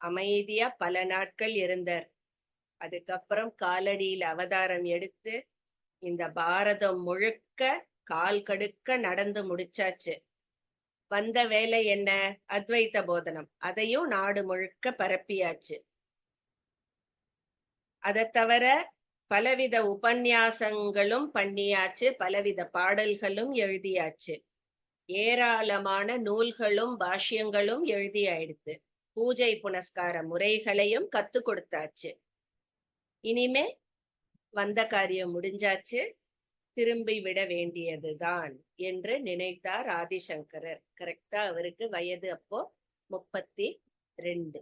அமைதியா பல நாட்கள் இருந்தார். அதுக்கப்புறம் காலடியில் அவதாரம் எடுத்து இந்த பாரதம் முழுக்க கால் கடுக்க நடந்து முடிச்சாச்சு. வந்த வேலை என்ன? அத்வைத போதனம். அதையும் நாடு முழுக்க பரப்பியாச்சு. அதை தவிர பலவித உபன்யாசங்களும் பண்ணியாச்சு, பலவித பாடல்களும் எழுதியாச்சு, ஏராளமான நூல்களும் பாஷ்யங்களும் எழுதியாயிடுத்து, பூஜை புனஸ்கார முறைகளையும் கத்து கொடுத்தாச்சு. இனிமே வந்த காரியம் முடிஞ்சாச்சு. திரும்பி விட வேண்டியதுதான் என்று நினைத்தார் ஆதிசங்கரர். கரெக்டா அவருக்கு வயது அப்போ 32.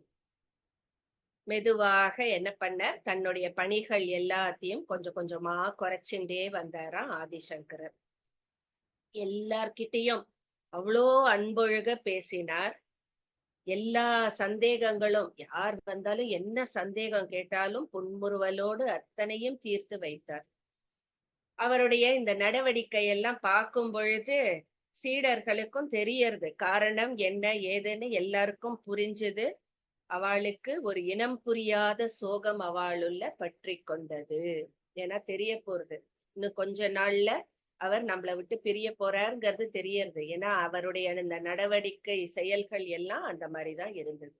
மெதுவாக என்ன பண்ணார், தன்னுடைய பணிகள் எல்லாத்தையும் கொஞ்சம் கொஞ்சமா குறைச்சுட்டே வந்தாராம் ஆதிசங்கரர். எல்லார்கிட்டையும் அவ்வளோ அன்பொழுக பேசினார். எல்லா சந்தேகங்களும், யார் வந்தாலும் என்ன சந்தேகம் கேட்டாலும் புன்முறுவலோடு அத்தனையும் தீர்த்து வைத்தார். அவருடைய இந்த நடவடிக்கை எல்லாம் பார்க்கும் பொழுது சீடர்களுக்கும் தெரியறது, காரணம் என்ன ஏதுன்னு எல்லாருக்கும் புரிஞ்சுது. அவளுக்கு ஒரு இனம் புரியாத சோகம் அவளுள்ள பற்றி கொண்டது. ஏன்னா தெரிய போறது, இன்னும் கொஞ்ச நாள்ல அவர் நம்மளை விட்டு பிரிய போறாருங்கிறது தெரியறது. ஏன்னா அவருடைய இந்த நடவடிக்கை செயல்கள் எல்லாம் அந்த மாதிரிதான் இருந்தது.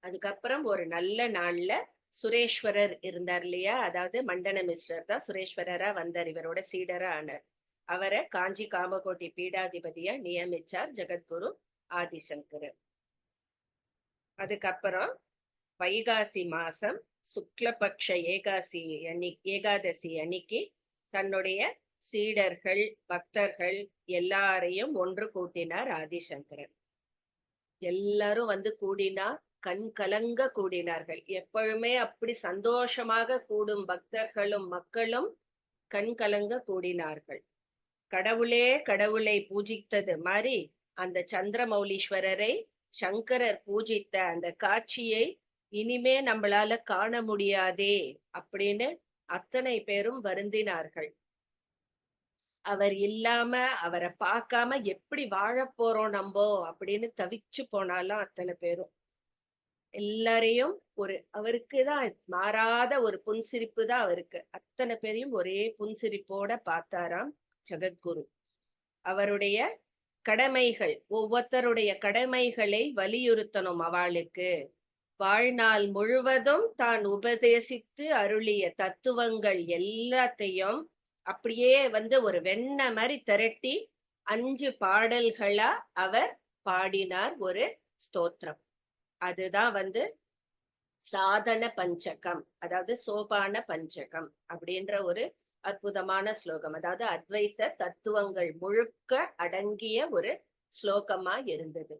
அதுக்கப்புறம் ஒரு நல்ல நாள்ல சுரேஸ்வரர் இருந்தார் இல்லையா, அதாவது மண்டன மிஸ்ரர் தான் சுரேஸ்வரரா வந்தார், இவரோட சீடரா ஆனார். அவரை காஞ்சி காமகோட்டி பீடாதிபதியா நியமிச்சார் ஜெகத்குரு ஆதிசங்கரர். அதுக்கப்புறம் வைகாசி மாசம் சுக்லபக்ஷ ஏகாதசி அன்னைக்கு தன்னுடைய சீடர்கள் பக்தர்கள் எல்லாரையும் ஒன்று கூட்டினார் ஆதிசங்கரர். எல்லாரும் வந்து கூடினா கண் கலங்க கூடினார்கள். எப்பொழுதுமே அப்படி சந்தோஷமாக கூடும் பக்தர்களும் மக்களும் கண் கலங்க கூடினார்கள். கடவுளே கடவுளை பூஜித்தது மாதிரி அந்த சந்திரமௌலீஸ்வரரை சங்கரர் பூஜித்த அந்த காட்சியை இனிமே நம்மளால காண முடியாதே அப்படின்னு அத்தனை பேரும் வருந்தினார்கள். அவர் இல்லாம அவரை பார்க்காம எப்படி வாழ போறோம் நம்போ அப்படின்னு தவிச்சு போனாலும் அத்தனை பேரும் எல்லாரையும் அவருக்குதான் மாறாத ஒரு புன்சிரிப்பு தான் அவருக்கு. அத்தனை பேரையும் ஒரே புன்சிரிப்போட பார்த்தாராம் ஜெகத்குரு. அவருடைய கடமைகள், ஒவ்வொருத்தருடைய கடமைகளை வலியுறுத்தணும். அவளுக்கு வாழ்நாள் முழுவதும் தான் உபதேசித்து அருளிய தத்துவங்கள் எல்லாத்தையும் அப்படியே ஒரு வெண்ண மாதிரி திரட்டி 5 பாடல்களா அவர் பாடினார். ஒரு ஸ்தோத்திரம். அதுதான் சாதன பஞ்சகம், அதாவது சோபான பஞ்சகம் அப்படின்ற ஒரு அற்புதமான ஸ்லோகம். அதாவது அத்வைத்த தத்துவங்கள் முழுக்க அடங்கிய ஒரு ஸ்லோகமா இருந்தது.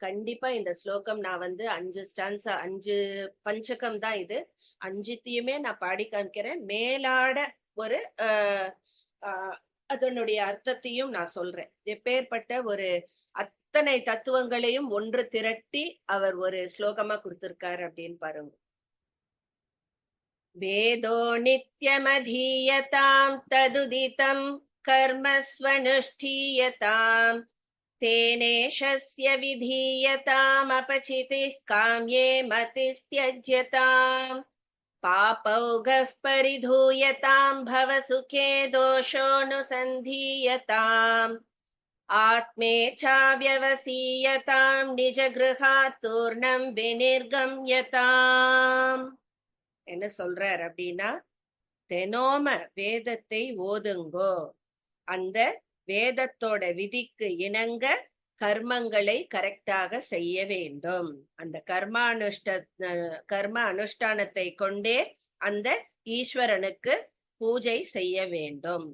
கண்டிப்பா இந்த ஸ்லோகம் நான் 5 ஸ்டான்ஸா 5 பஞ்சகம் தான் இது. 5த்தையுமே நான் பாடி காமிக்கிறேன். மேலாட ஒரு அதனுடைய அர்த்தத்தையும் நான் சொல்றேன். எப்பேற்பட்ட ஒரு அத்தனை தத்துவங்களையும் ஒன்று திரட்டி அவர் ஒரு ஸ்லோகமா கொடுத்திருக்காரு அப்படின்னு பாருங்க. வேதோ நித்யமதீயதாம் ததுதிதம் கர்மஸ்வனுஷ்டீயதாம் தேனேஷஸ்ய விதீயதாம் அபசிதிः காம்யே மதிஸ்த்யஜ்யதாம் பாபௌகः பரிதூயதாம் பவசுகே தோஷோனுசந்தீயதாம் ஆத்மேச்சாவ்யவசீயதாம் நிஜகிருஹாத் தூர்ணம் விநிர்கம்யதாம். என்ன சொல்றார் அப்படின்னா, தெனோம வேதத்தை ஓதுங்கோ, அந்த வேதத்தோட விதிக்கு இணங்க கர்மங்களை கரெக்டாக செய்ய வேண்டும். அந்த கர்ம அனுஷ்டானத்தை கொண்டே அந்த ஈஸ்வரனுக்கு பூஜை செய்ய வேண்டும்.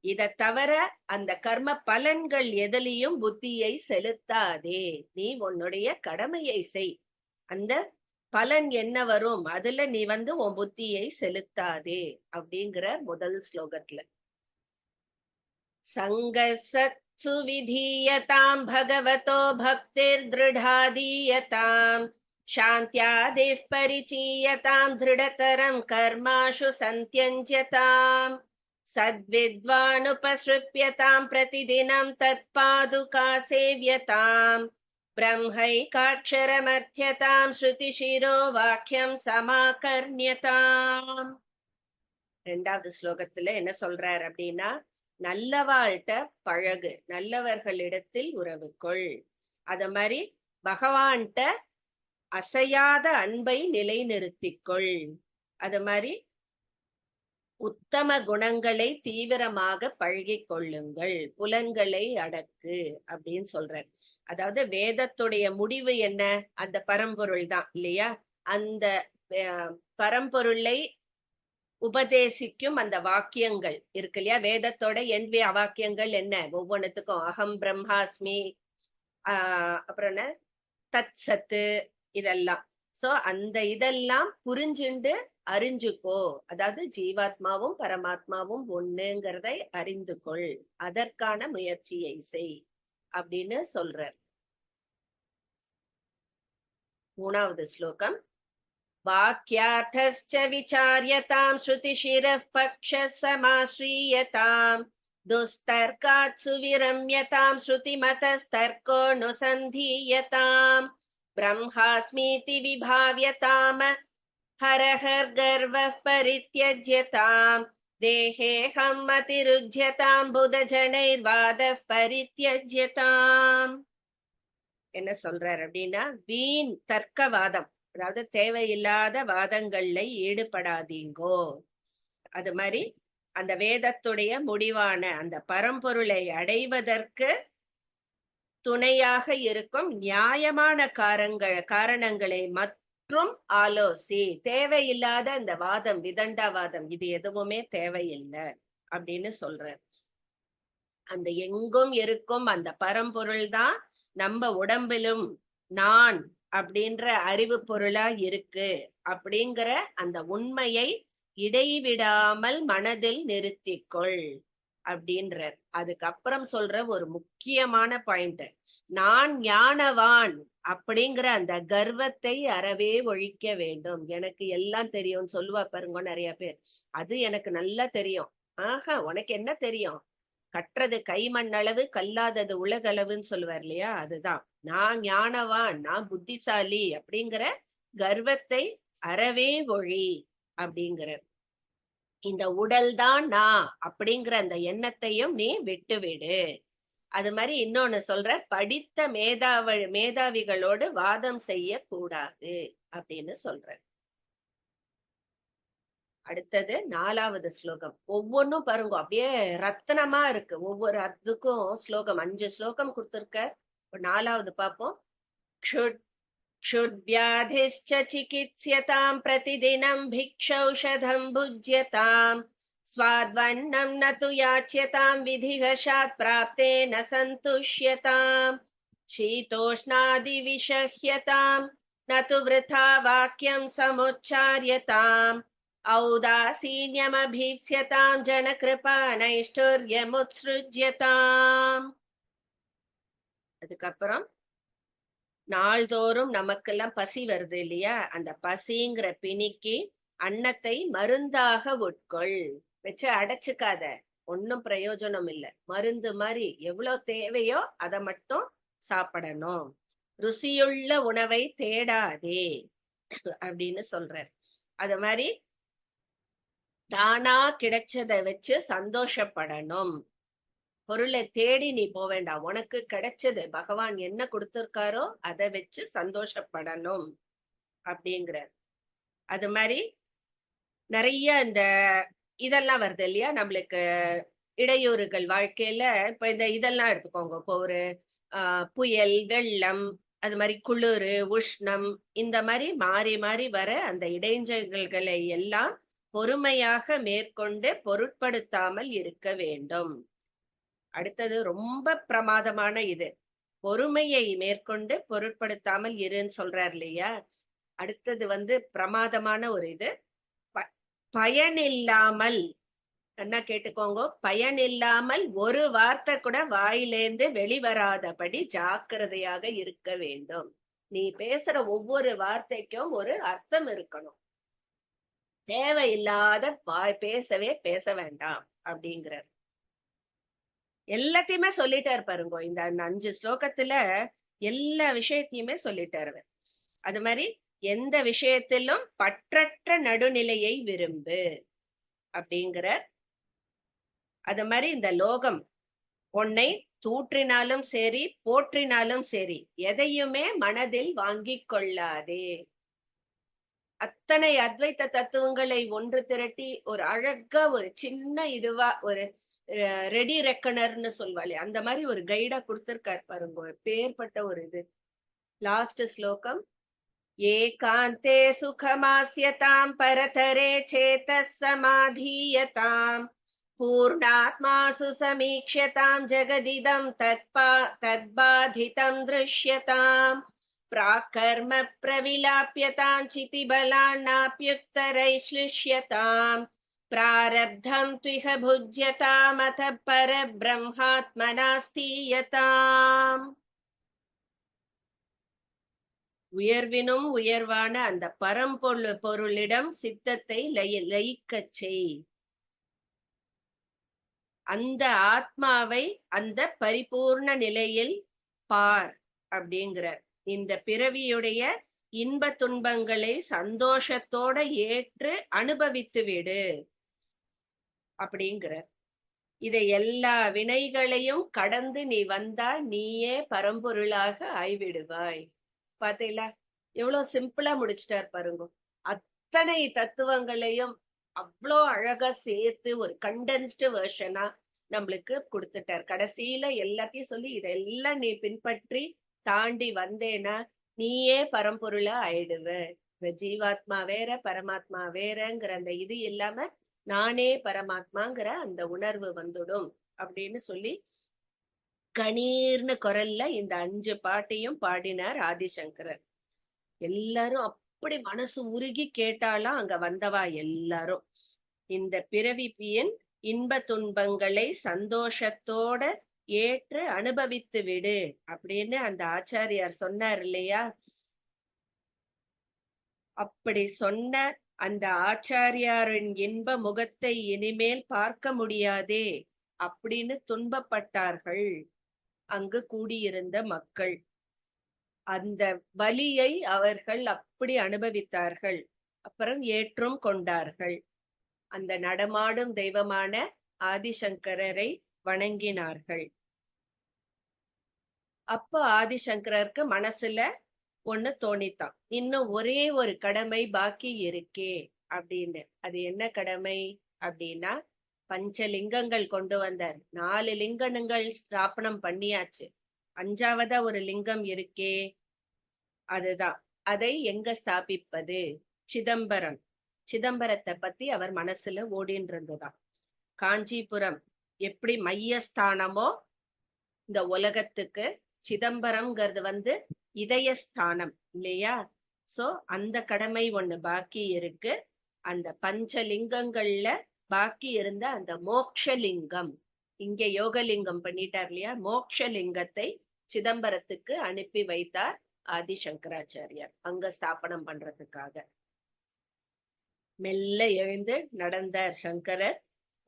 இதை தவிர அந்த கர்ம பலன்கள் எதிலையும் புத்தியை செலுத்தாதே. நீ உன்னுடைய கடமையை செய். அந்த பலன் என்ன வரும் அதுல நீ உன் புத்தியை செலுத்தாதே அப்படிங்கிற முதல் ஸ்லோகத்துல. சங்கசத்சு விதீயதாம் பகவதோ பக்திர் திருடாதீயதாம் சாந்தியாதிஃப் பரிச்சீயதாம் திருடதரம் கர்மாஷு சந்த்யஞ்யதாம் சத்வித்வானுபஸ்ருப்யதாம் பிரதிதினம் தத்பாதுகா சேவ்யதாம் பிரம்மைகாட்சரமர்த்தியதாம் ஸ்ருதிஷிரோ வாக்கியம் சமாகர்ணியதாம். 2வது ஸ்லோகத்துல என்ன சொல்றார் அப்படின்னா, நல்லவாழ்கிட்ட பழகு, நல்லவர்களிடத்தில் உறவு கொள். அத மாதிரி பகவான்கிட்ட அசையாத அன்பை நிலைநிறுத்திக்கொள். அது மாதிரி உத்தம குணங்களை தீவிரமாக பழகிக் கொள்ளுங்கள், புலன்களை அடக்கு அப்படின்னு சொல்றார். அதாவது வேதத்துடைய முடிவு என்ன? அந்த பரம்பொருள் தான் இல்லையா? அந்த பரம்பொருளை உபதேசிக்கும் அந்த வாக்கியங்கள் இருக்கு இல்லையா, வேதத்தோட எண்விய வாக்கியங்கள் என்ன, ஒவ்வொன்றுத்துக்கும் அகம் பிரம்மாஸ்மி, அப்புறம் என்ன தத் சத்து, இதெல்லாம். சோ அந்த இதெல்லாம் புரிஞ்சுண்டு அறிஞ்சுக்கோ, அதாவது ஜீவாத்மாவும் பரமாத்மாவும் ஒண்ணுங்கிறதை அறிந்து கொள், அதற்கான முயற்சியை செய் அப்படின்னு சொல்றார். 3வது ஸ்லோகம். வாக்யார்த்தஸ்ச விசார்யதாம் ஸ்ருதிஷிரः பக்ஷः சமாஸ்ரீயதாம் துஸ்தர்காத் சுவிரம்யதாம் ஸ்ருதிமதஸ்தர்கோऽனுசந்தீயதாம் பிரம்மாஸ்மீதி விபாவ்யதாம் ஹரஹர்கர்வः பரித்யஜ்யதாம் தேஹேஹம் அதிருஜ்யதாம் புதஜனைர்வாதः பரித்யஜ்யதாம். என்ன சொல்றார் அப்படின்னா, வீண் தர்க்கவாதம், அதாவது தேவையில்லாத வாதங்கள்ல ஈடுபடாதீங்கோ. அது மாதிரி அந்த வேதத்துடைய முடிவான அந்த பரம்பொருளை அடைவதற்கு துணையாக இருக்கும் நியாயமான காரணங்களை மற்றும் ஆலோசி, தேவையில்லாத இந்த வாதம், விதண்டாவாதம், இது எதுவுமே தேவையில்லை அப்படின்னு சொல்றார். அந்த எங்கும் இருக்கும் அந்த பரம்பொருள் தான் நம்ம உடம்பிலும் நான் அப்படின்ற அறிவு பொருளா இருக்கு அப்படிங்கிற அந்த உண்மையை இடைவிடாமல் மனதில் நிறுத்திக்கொள் அப்படின்றார். அதுக்கப்புறம் சொல்ற ஒரு முக்கியமான பாயிண்ட், நான் ஞானவான் அப்படிங்கிற அந்த கர்வத்தை அறவே ஒழிக்க வேண்டும். எனக்கு எல்லாம் தெரியும் சொல்லுவா பாருங்க நிறைய பேர், அது எனக்கு நல்லா தெரியும். ஆஹா, உனக்கு என்ன தெரியும், கற்றது கைமண் அளவு கல்லாதது உலகளவுன்னு சொல்லுவார் இல்லையா, அதுதான். நான் ஞானவான், நான் புத்திசாலி அப்படிங்கிற கர்வத்தை அறவே ஒழி அப்படிங்கிற, இந்த உடல் தான் நான் அப்படிங்கிற அந்த எண்ணத்தையும் நீ விட்டுவிடு. அது மாதிரி இன்னொன்னு சொல்ற, படித்த மேதாவிகளோடு வாதம் செய்ய கூடாது அப்படின்னு சொல்ற. அடுத்தது 4வது ஸ்லோகம். ஒவ்வொன்னும் பாருங்க அப்படியே ரத்தனமா இருக்கு, ஒவ்வொரு அதுக்கும் ஸ்லோகம் 5 ஸ்லோகம் கொடுத்திருக்க. 4வது பார்ப்போம். क्षुद्व्याधिश्च चिकित्स्यताम् प्रतिदिनम् भिक्षौषधम् भुज्यताम् स्वाद्वन्नम् न तु याच्यताम् विधिवशात् प्राप्तेन सन्तुष्यताम् शीतोष्णादिविषह्यताम् न तु वृथा वाक्यम् समुच्चार्यताम् औदासीन्यमभीप्स्यताम् जनकृपा नैष्ठुर्यमुत्सृज्यताम्. அதுக்கப்புறம், நாள்தோறும் நமக்கெல்லாம் பசி வருது இல்லையா, அந்த பசிங்கிற பிணிக்கு அன்னத்தை மருந்தாக உட்கொள். வச்சு அடைச்சுக்காத, ஒன்னும் பிரயோஜனம் இல்லை. மருந்து மாதிரி எவ்வளவு தேவையோ அதை மட்டும் சாப்பிடணும். ருசியுள்ள உணவை தேடாதே அப்படின்னு சொல்றார். அது மாதிரி தானா கிடைச்சதை வச்சு சந்தோஷப்படணும். பொருளை தேடி நீ போக வேண்டாம், உனக்கு கிடைச்சது பகவான் என்ன கொடுத்திருக்காரோ அதை வச்சு சந்தோஷப்படணும் அப்படிங்கிற. அது மாதிரி நிறைய இந்த இதெல்லாம் வருது இல்லையா நம்மளுக்கு இடையூறுகள் வாழ்க்கையில. இப்ப இந்த இதெல்லாம் எடுத்துக்கோங்க, இப்போ ஒரு புயல், வெள்ளம், அது மாதிரி குளிர், உஷ்ணம், இந்த மாதிரி மாறி மாறி வர அந்த இடைஞ்சல்களை எல்லாம் பொறுமையாக மேற்கொண்டு பொருட்படுத்தாமல் இருக்க வேண்டும். அடுத்தது ரொம்ப பிரமாதமான இது, பொறுமையை மேற்கொண்டு பொருட்படுத்தாமல் இருன்னு சொல்றார் இல்லையா. அடுத்தது பிரமாதமான ஒரு இது, பயனில்லாமல், என்ன கேட்டுக்கோங்க, பயனில்லாமல் ஒரு வார்த்தை கூட வாயிலேந்து வெளிவராதபடி ஜாக்கிரதையாக இருக்க வேண்டும். நீ பேசுற ஒவ்வொரு வார்த்தைக்கும் ஒரு அர்த்தம் இருக்கணும். தேவையில்லாத பேச வேண்டாம் அப்படிங்கிறார். எல்லாத்தையுமே சொல்லிட்டாரு பாருங்க, இந்த 5 ஸ்லோகத்துல எல்லா விஷயத்தையுமே சொல்லிட்டாரு. அது மாதிரி எந்த விஷயத்திலும் பற்றற்ற நடுநிலையை விரும்பு அப்படிங்கிற. அது மாதிரி இந்த லோகம் உன்னை தூற்றினாலும் சரி போற்றினாலும் சரி எதையுமே மனதில் வாங்கிக் கொள்ளாதே. அத்தனை அத்வைத்த தத்துவங்களை ஒன்று திரட்டி ஒரு அழகா ஒரு சின்ன இதுவா ஒரு ரெடி ரெக்கனர்னு சொல்வாளே அந்த மாதிரி ஒரு கைடா கொடுத்திருக்காரு பாருங்க, பேர்பட்ட ஒரு இது. லாஸ்ட் ஸ்லோகம். ஏகாந்தே சுகமாஸ்யதாம் பரதரே சேதஸ் சமாதீயதாம் பூர்ணாத்மாசு சமீக்ஷ்யதாம் ஜெகதிதம் தத்பாதிதம் திருஷ்யதாம் प्राकर्म प्रविलाप्यतां चितिबलान्नाप्युत्तरैश्लिष्यताम् प्रारब्धं त्विह भुज्यतामथ परब्रह्मात्मनास्तीयताम्. உயர்வினும் உயர்வான அந்த பொருளிடம் சித்தத்தை லயிக்கச் செய். அந்த ஆத்மாவை அந்த பரிபூர்ண நிலையில் பார் அப்படிங்கிறார். இந்த பிறவியுடைய இன்ப துன்பங்களை சந்தோஷத்தோட ஏற்று அனுபவித்து விடு அப்படிங்கிறார். இதை எல்லா வினைகளையும் கடந்து நீ வந்தால் நீயே பரம்பொருளாக ஆய்விடுவாய். பாத்தீங்களா எவ்வளவு சிம்பிளா முடிச்சிட்டார் பாருங்க. அத்தனை தத்துவங்களையும் அவ்வளோ அழகா சேர்த்து ஒரு கண்டென்ஸ்டு வெர்ஷனா நம்மளுக்கு கொடுத்துட்டார். கடைசியில எல்லாத்தையும் சொல்லி இதெல்லாம் நீ பின்பற்றி தாண்டி வந்தேனா நீயே பரம்பொருளா ஆயிடுவ. இந்த ஜீவாத்மா வேற பரமாத்மா வேறங்கிற அந்த இது இல்லாம நானே பரமாத்மாங்கிற அந்த உணர்வு வந்துடும் அப்படின்னு சொல்லி கணீர்னு குரல்ல இந்த 5 பாட்டையும் பாடினார் ஆதிசங்கரர். எல்லாரும் அப்படி மனசு உருகி கேட்டாலாம் அங்க வந்தவா எல்லாரும். இந்த பிறவியின் இன்ப துன்பங்களை சந்தோஷத்தோட ஏற்று அனுபவித்து விடு அப்படின்னு அந்த ஆச்சாரியார் சொன்னார் இல்லையா? அப்படி சொன்ன அந்த ஆச்சாரியாரின் இன்ப முகத்தை இனிமேல் பார்க்க முடியாதே அப்படின்னு துன்பப்பட்டார்கள் அங்கு கூடியிருந்த மக்கள். அந்த வலியை அவர்கள் அப்படி அனுபவித்தார்கள். அப்புறம் ஏற்றும் கொண்டார்கள். அந்த நடமாடும் தெய்வமான ஆதிசங்கரரை வணங்கினார்கள். அப்ப ஆதிசங்கரருக்கு மனசுல ஒண்ணு தோணித்தான், இன்னும் ஒரே ஒரு கடமை பாக்கி இருக்கே அப்படின்னு. அது என்ன கடமை அப்படின்னா, பஞ்சலிங்கங்கள் கொண்டு வந்தார். 4 லிங்கங்கள் ஸ்தாபனம் பண்ணியாச்சு. 5ஆவதா ஒரு லிங்கம் இருக்கே, அதுதான். அதை எங்க ஸ்தாபிப்பது? சிதம்பரம். சிதம்பரத்தை பத்தி அவர் மனசுல ஓடின்னு இருந்ததுதான். காஞ்சிபுரம் எப்படி மையஸ்தானமோ இந்த உலகத்துக்கு, சிதம்பரம்ங்கிறது இதயஸ்தானம் இல்லையா? சோ அந்த கடமை ஒண்ணு பாக்கி இருக்கு. அந்த பஞ்சலிங்கங்கள்ல பாக்கி இருந்த அந்த மோக்ஷலிங்கம், இங்க யோகலிங்கம் பண்ணிட்டார் இல்லையா, மோக்ஷலிங்கத்தை சிதம்பரத்துக்கு அனுப்பி வைத்தார் ஆதிசங்கராச்சாரியார் அங்க ஸ்தாபனம் பண்றதுக்காக. மெல்ல எழுந்து நடந்தார் சங்கரர்.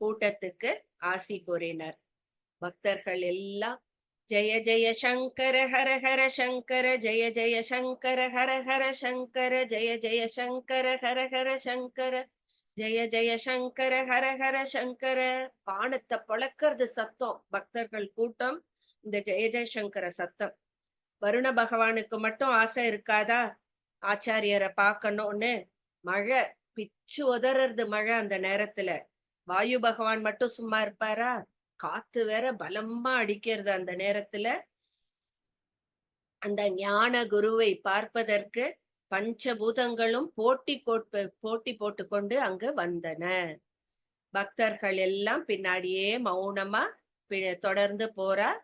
கூட்டத்துக்கு ஆசி கூறினார். பக்தர்கள் எல்லாம் ஜெய ஜெய சங்கர ஹர ஹர சங்கர, ஜெய ஜெய சங்கர ஹர ஹர சங்கர, ஜெய ஜெய சங்கர ஹர ஹர சங்கர, ஜெய ஜெய சங்கர ஹர ஹர சங்கர. பானத்தை பொழக்கிறது சத்தம், பக்தர்கள் கூட்டம். இந்த ஜெய ஜெயசங்கர சத்தம். வருண பகவானுக்கு மட்டும் ஆசை இருக்காதா ஆச்சாரியரை பார்க்கணும்னு? மழை பிச்சு உதறது மழை அந்த நேரத்துல. வாயு பகவான் மட்டும் சும்மா இருப்பாரா? காத்து வேற பலமா அடிக்கிறது அந்த நேரத்துல. அந்த ஞான குருவை பார்ப்பதற்கு பஞ்சபூதங்களும் போட்டி போட்டு கொண்டு அங்கு வந்தன. பக்தர்கள் எல்லாம் பின்னாடியே மௌனமா தொடர்ந்து போறார்.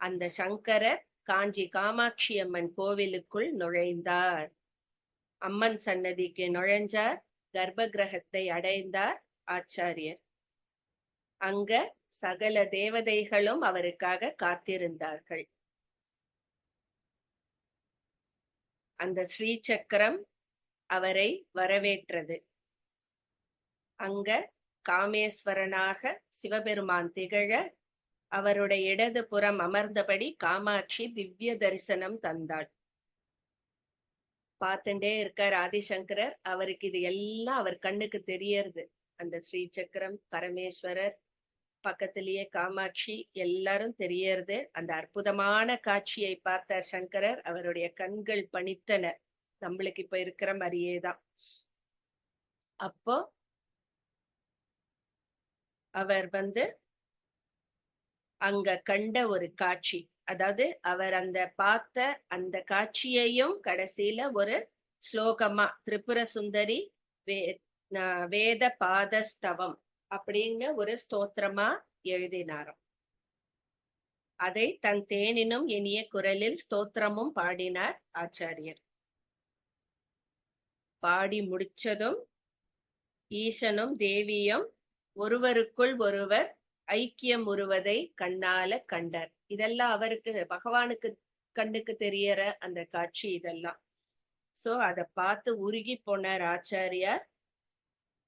அந்த சங்கரர் காஞ்சி காமாட்சி அம்மன் கோவிலுக்குள் நுழைந்தார். அம்மன் சன்னதிக்கு நுழைஞ்சார். கர்ப்ப கிரகத்தை அடைந்தார் ஆச்சாரியர். அங்க சகல தேவதைகளும் அவருக்காக காத்திருந்தார்கள். அந்த ஸ்ரீ சக்கரம் அவரை வரவேற்றது. அங்க காமேஸ்வரனாக சிவபெருமான் திகழ அவருடைய இடது புறம் அமர்ந்தபடி காமாட்சி திவ்ய தரிசனம் தந்தாள். பார்த்துட்டே இருக்கார் ஆதிசங்கரர். அவருக்கு இது எல்லாம் அவர் கண்ணுக்கு தெரியறது. அந்த ஸ்ரீ சக்கரம், பரமேஸ்வரர், பக்கத்திலேயே காமாட்சி, எல்லாரும் தெரியறது. அந்த அற்புதமான காட்சியை பார்த்த சங்கரர் அவருடைய கண்கள் பணித்தன. நம்மளுக்கு இப்ப இருக்கிற மாதிரியேதான். அப்போ அவர் அங்க கண்ட ஒரு காட்சி, அதாவது அவர் அந்த பார்த்த அந்த காட்சியையும் கடைசியில ஒரு ஸ்லோகமா திரிபுர சுந்தரி வேத பாதஸ்தவம் அப்படின்னு ஒரு ஸ்தோத்திரமா எழுதினாராம். அதை தன் தேனினும் இனிய குரலில் ஸ்தோத்திரமும் பாடினார் ஆச்சாரியர். பாடி முடிச்சதும் ஈசனும் தேவியும் ஒருவருக்குள் ஒருவர் ஐக்கியம் உருவதை கண்ணால கண்டார். இதெல்லாம் அவருக்கு பகவானுக்கு கண்ணுக்கு தெரியற அந்த காட்சி இதெல்லாம். சோ அத பார்த்து உருகி போனார் ஆச்சாரியார்.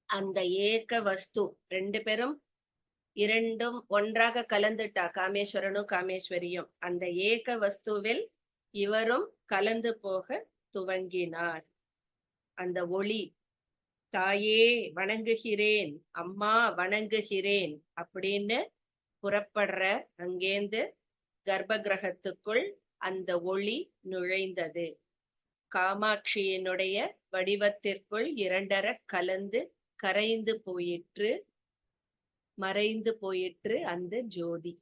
அந்த ஏக வஸ்து ரெண்டு பேரும் இரண்டும் ஒன்றாக கலந்துட்டா, காமேஸ்வரனும் காமேஸ்வரியும். அந்த ஏக வஸ்துவில் இவரும் கலந்து போக துவங்கினார். அந்த ஒளி, தாயே வணங்குகிறேன், அம்மா வணங்குகிறேன் அப்படின்னு புறப்படுற அங்கேந்து கர்ப்ப கிரகத்துக்குள் அந்த ஒளி நுழைந்தது. காமாட்சியினுடைய வடிவத்திற்குள் இரண்டர கலந்து கரைந்து போயிற்று, மறைந்து போயிற்று அந்த ஜோதி.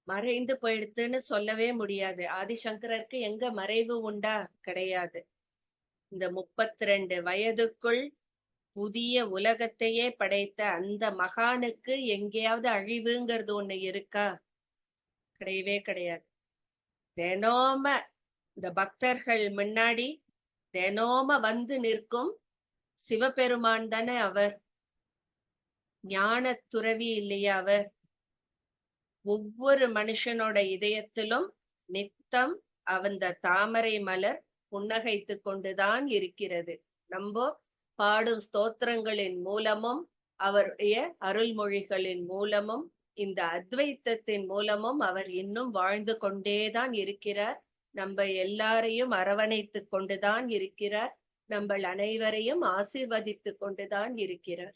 மறைந்து போயிடுத்துன்னு சொல்லவே முடியாது. ஆதிசங்கரருக்கு எங்க மறைவு உண்டா? கிடையாது. இந்த 32 வயதுக்குள் புதிய உலகத்தையே படைத்த அந்த மகானுக்கு எங்கேயாவது அழிவுங்கிறது ஒண்ணு இருக்கா? கிடையவே கிடையாது. தினோம இந்த பக்தர்கள் முன்னாடி தினோம வந்து நிற்கும் சிவபெருமான் தானே அவர். ஞான துறவி இல்லையா அவர்? ஒவ்வொரு மனுஷனோட இதயத்திலும் நித்தம் அந்த தாமரை மலர் புன்னகைத்து கொண்டுதான் இருக்கிறது. நம்ம பாடும் ஸ்தோத்திரங்களின் மூலமும் அவருடைய அருள்மொழிகளின் மூலமும் இந்த அத்வைத்தத்தின் மூலமும் அவர் இன்னும் வாழ்ந்து கொண்டேதான் இருக்கிறார். நம்ம எல்லாரையும் அரவணைத்து கொண்டுதான் இருக்கிறார். நம்ம அனைவரையும் ஆசீர்வதித்து கொண்டுதான் இருக்கிறார்.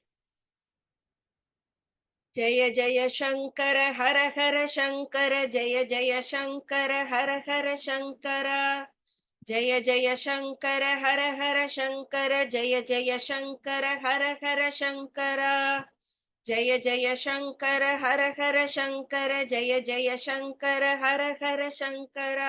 ஜெய ஜெய சங்கர ஹர ஹர சங்கர, ஜெய ஜெய சங்கர ஹர ஹர சங்கர, ஜெய ஜெய சங்கர ஹர ஹர சங்கர, ஜெய ஜெய சங்கர ஹர ஹர சங்கர, ஜெய ஜெய சங்கர ஹர ஹர சங்கர, ஜெய ஜெய சங்கர ஹர ஹர சங்கர.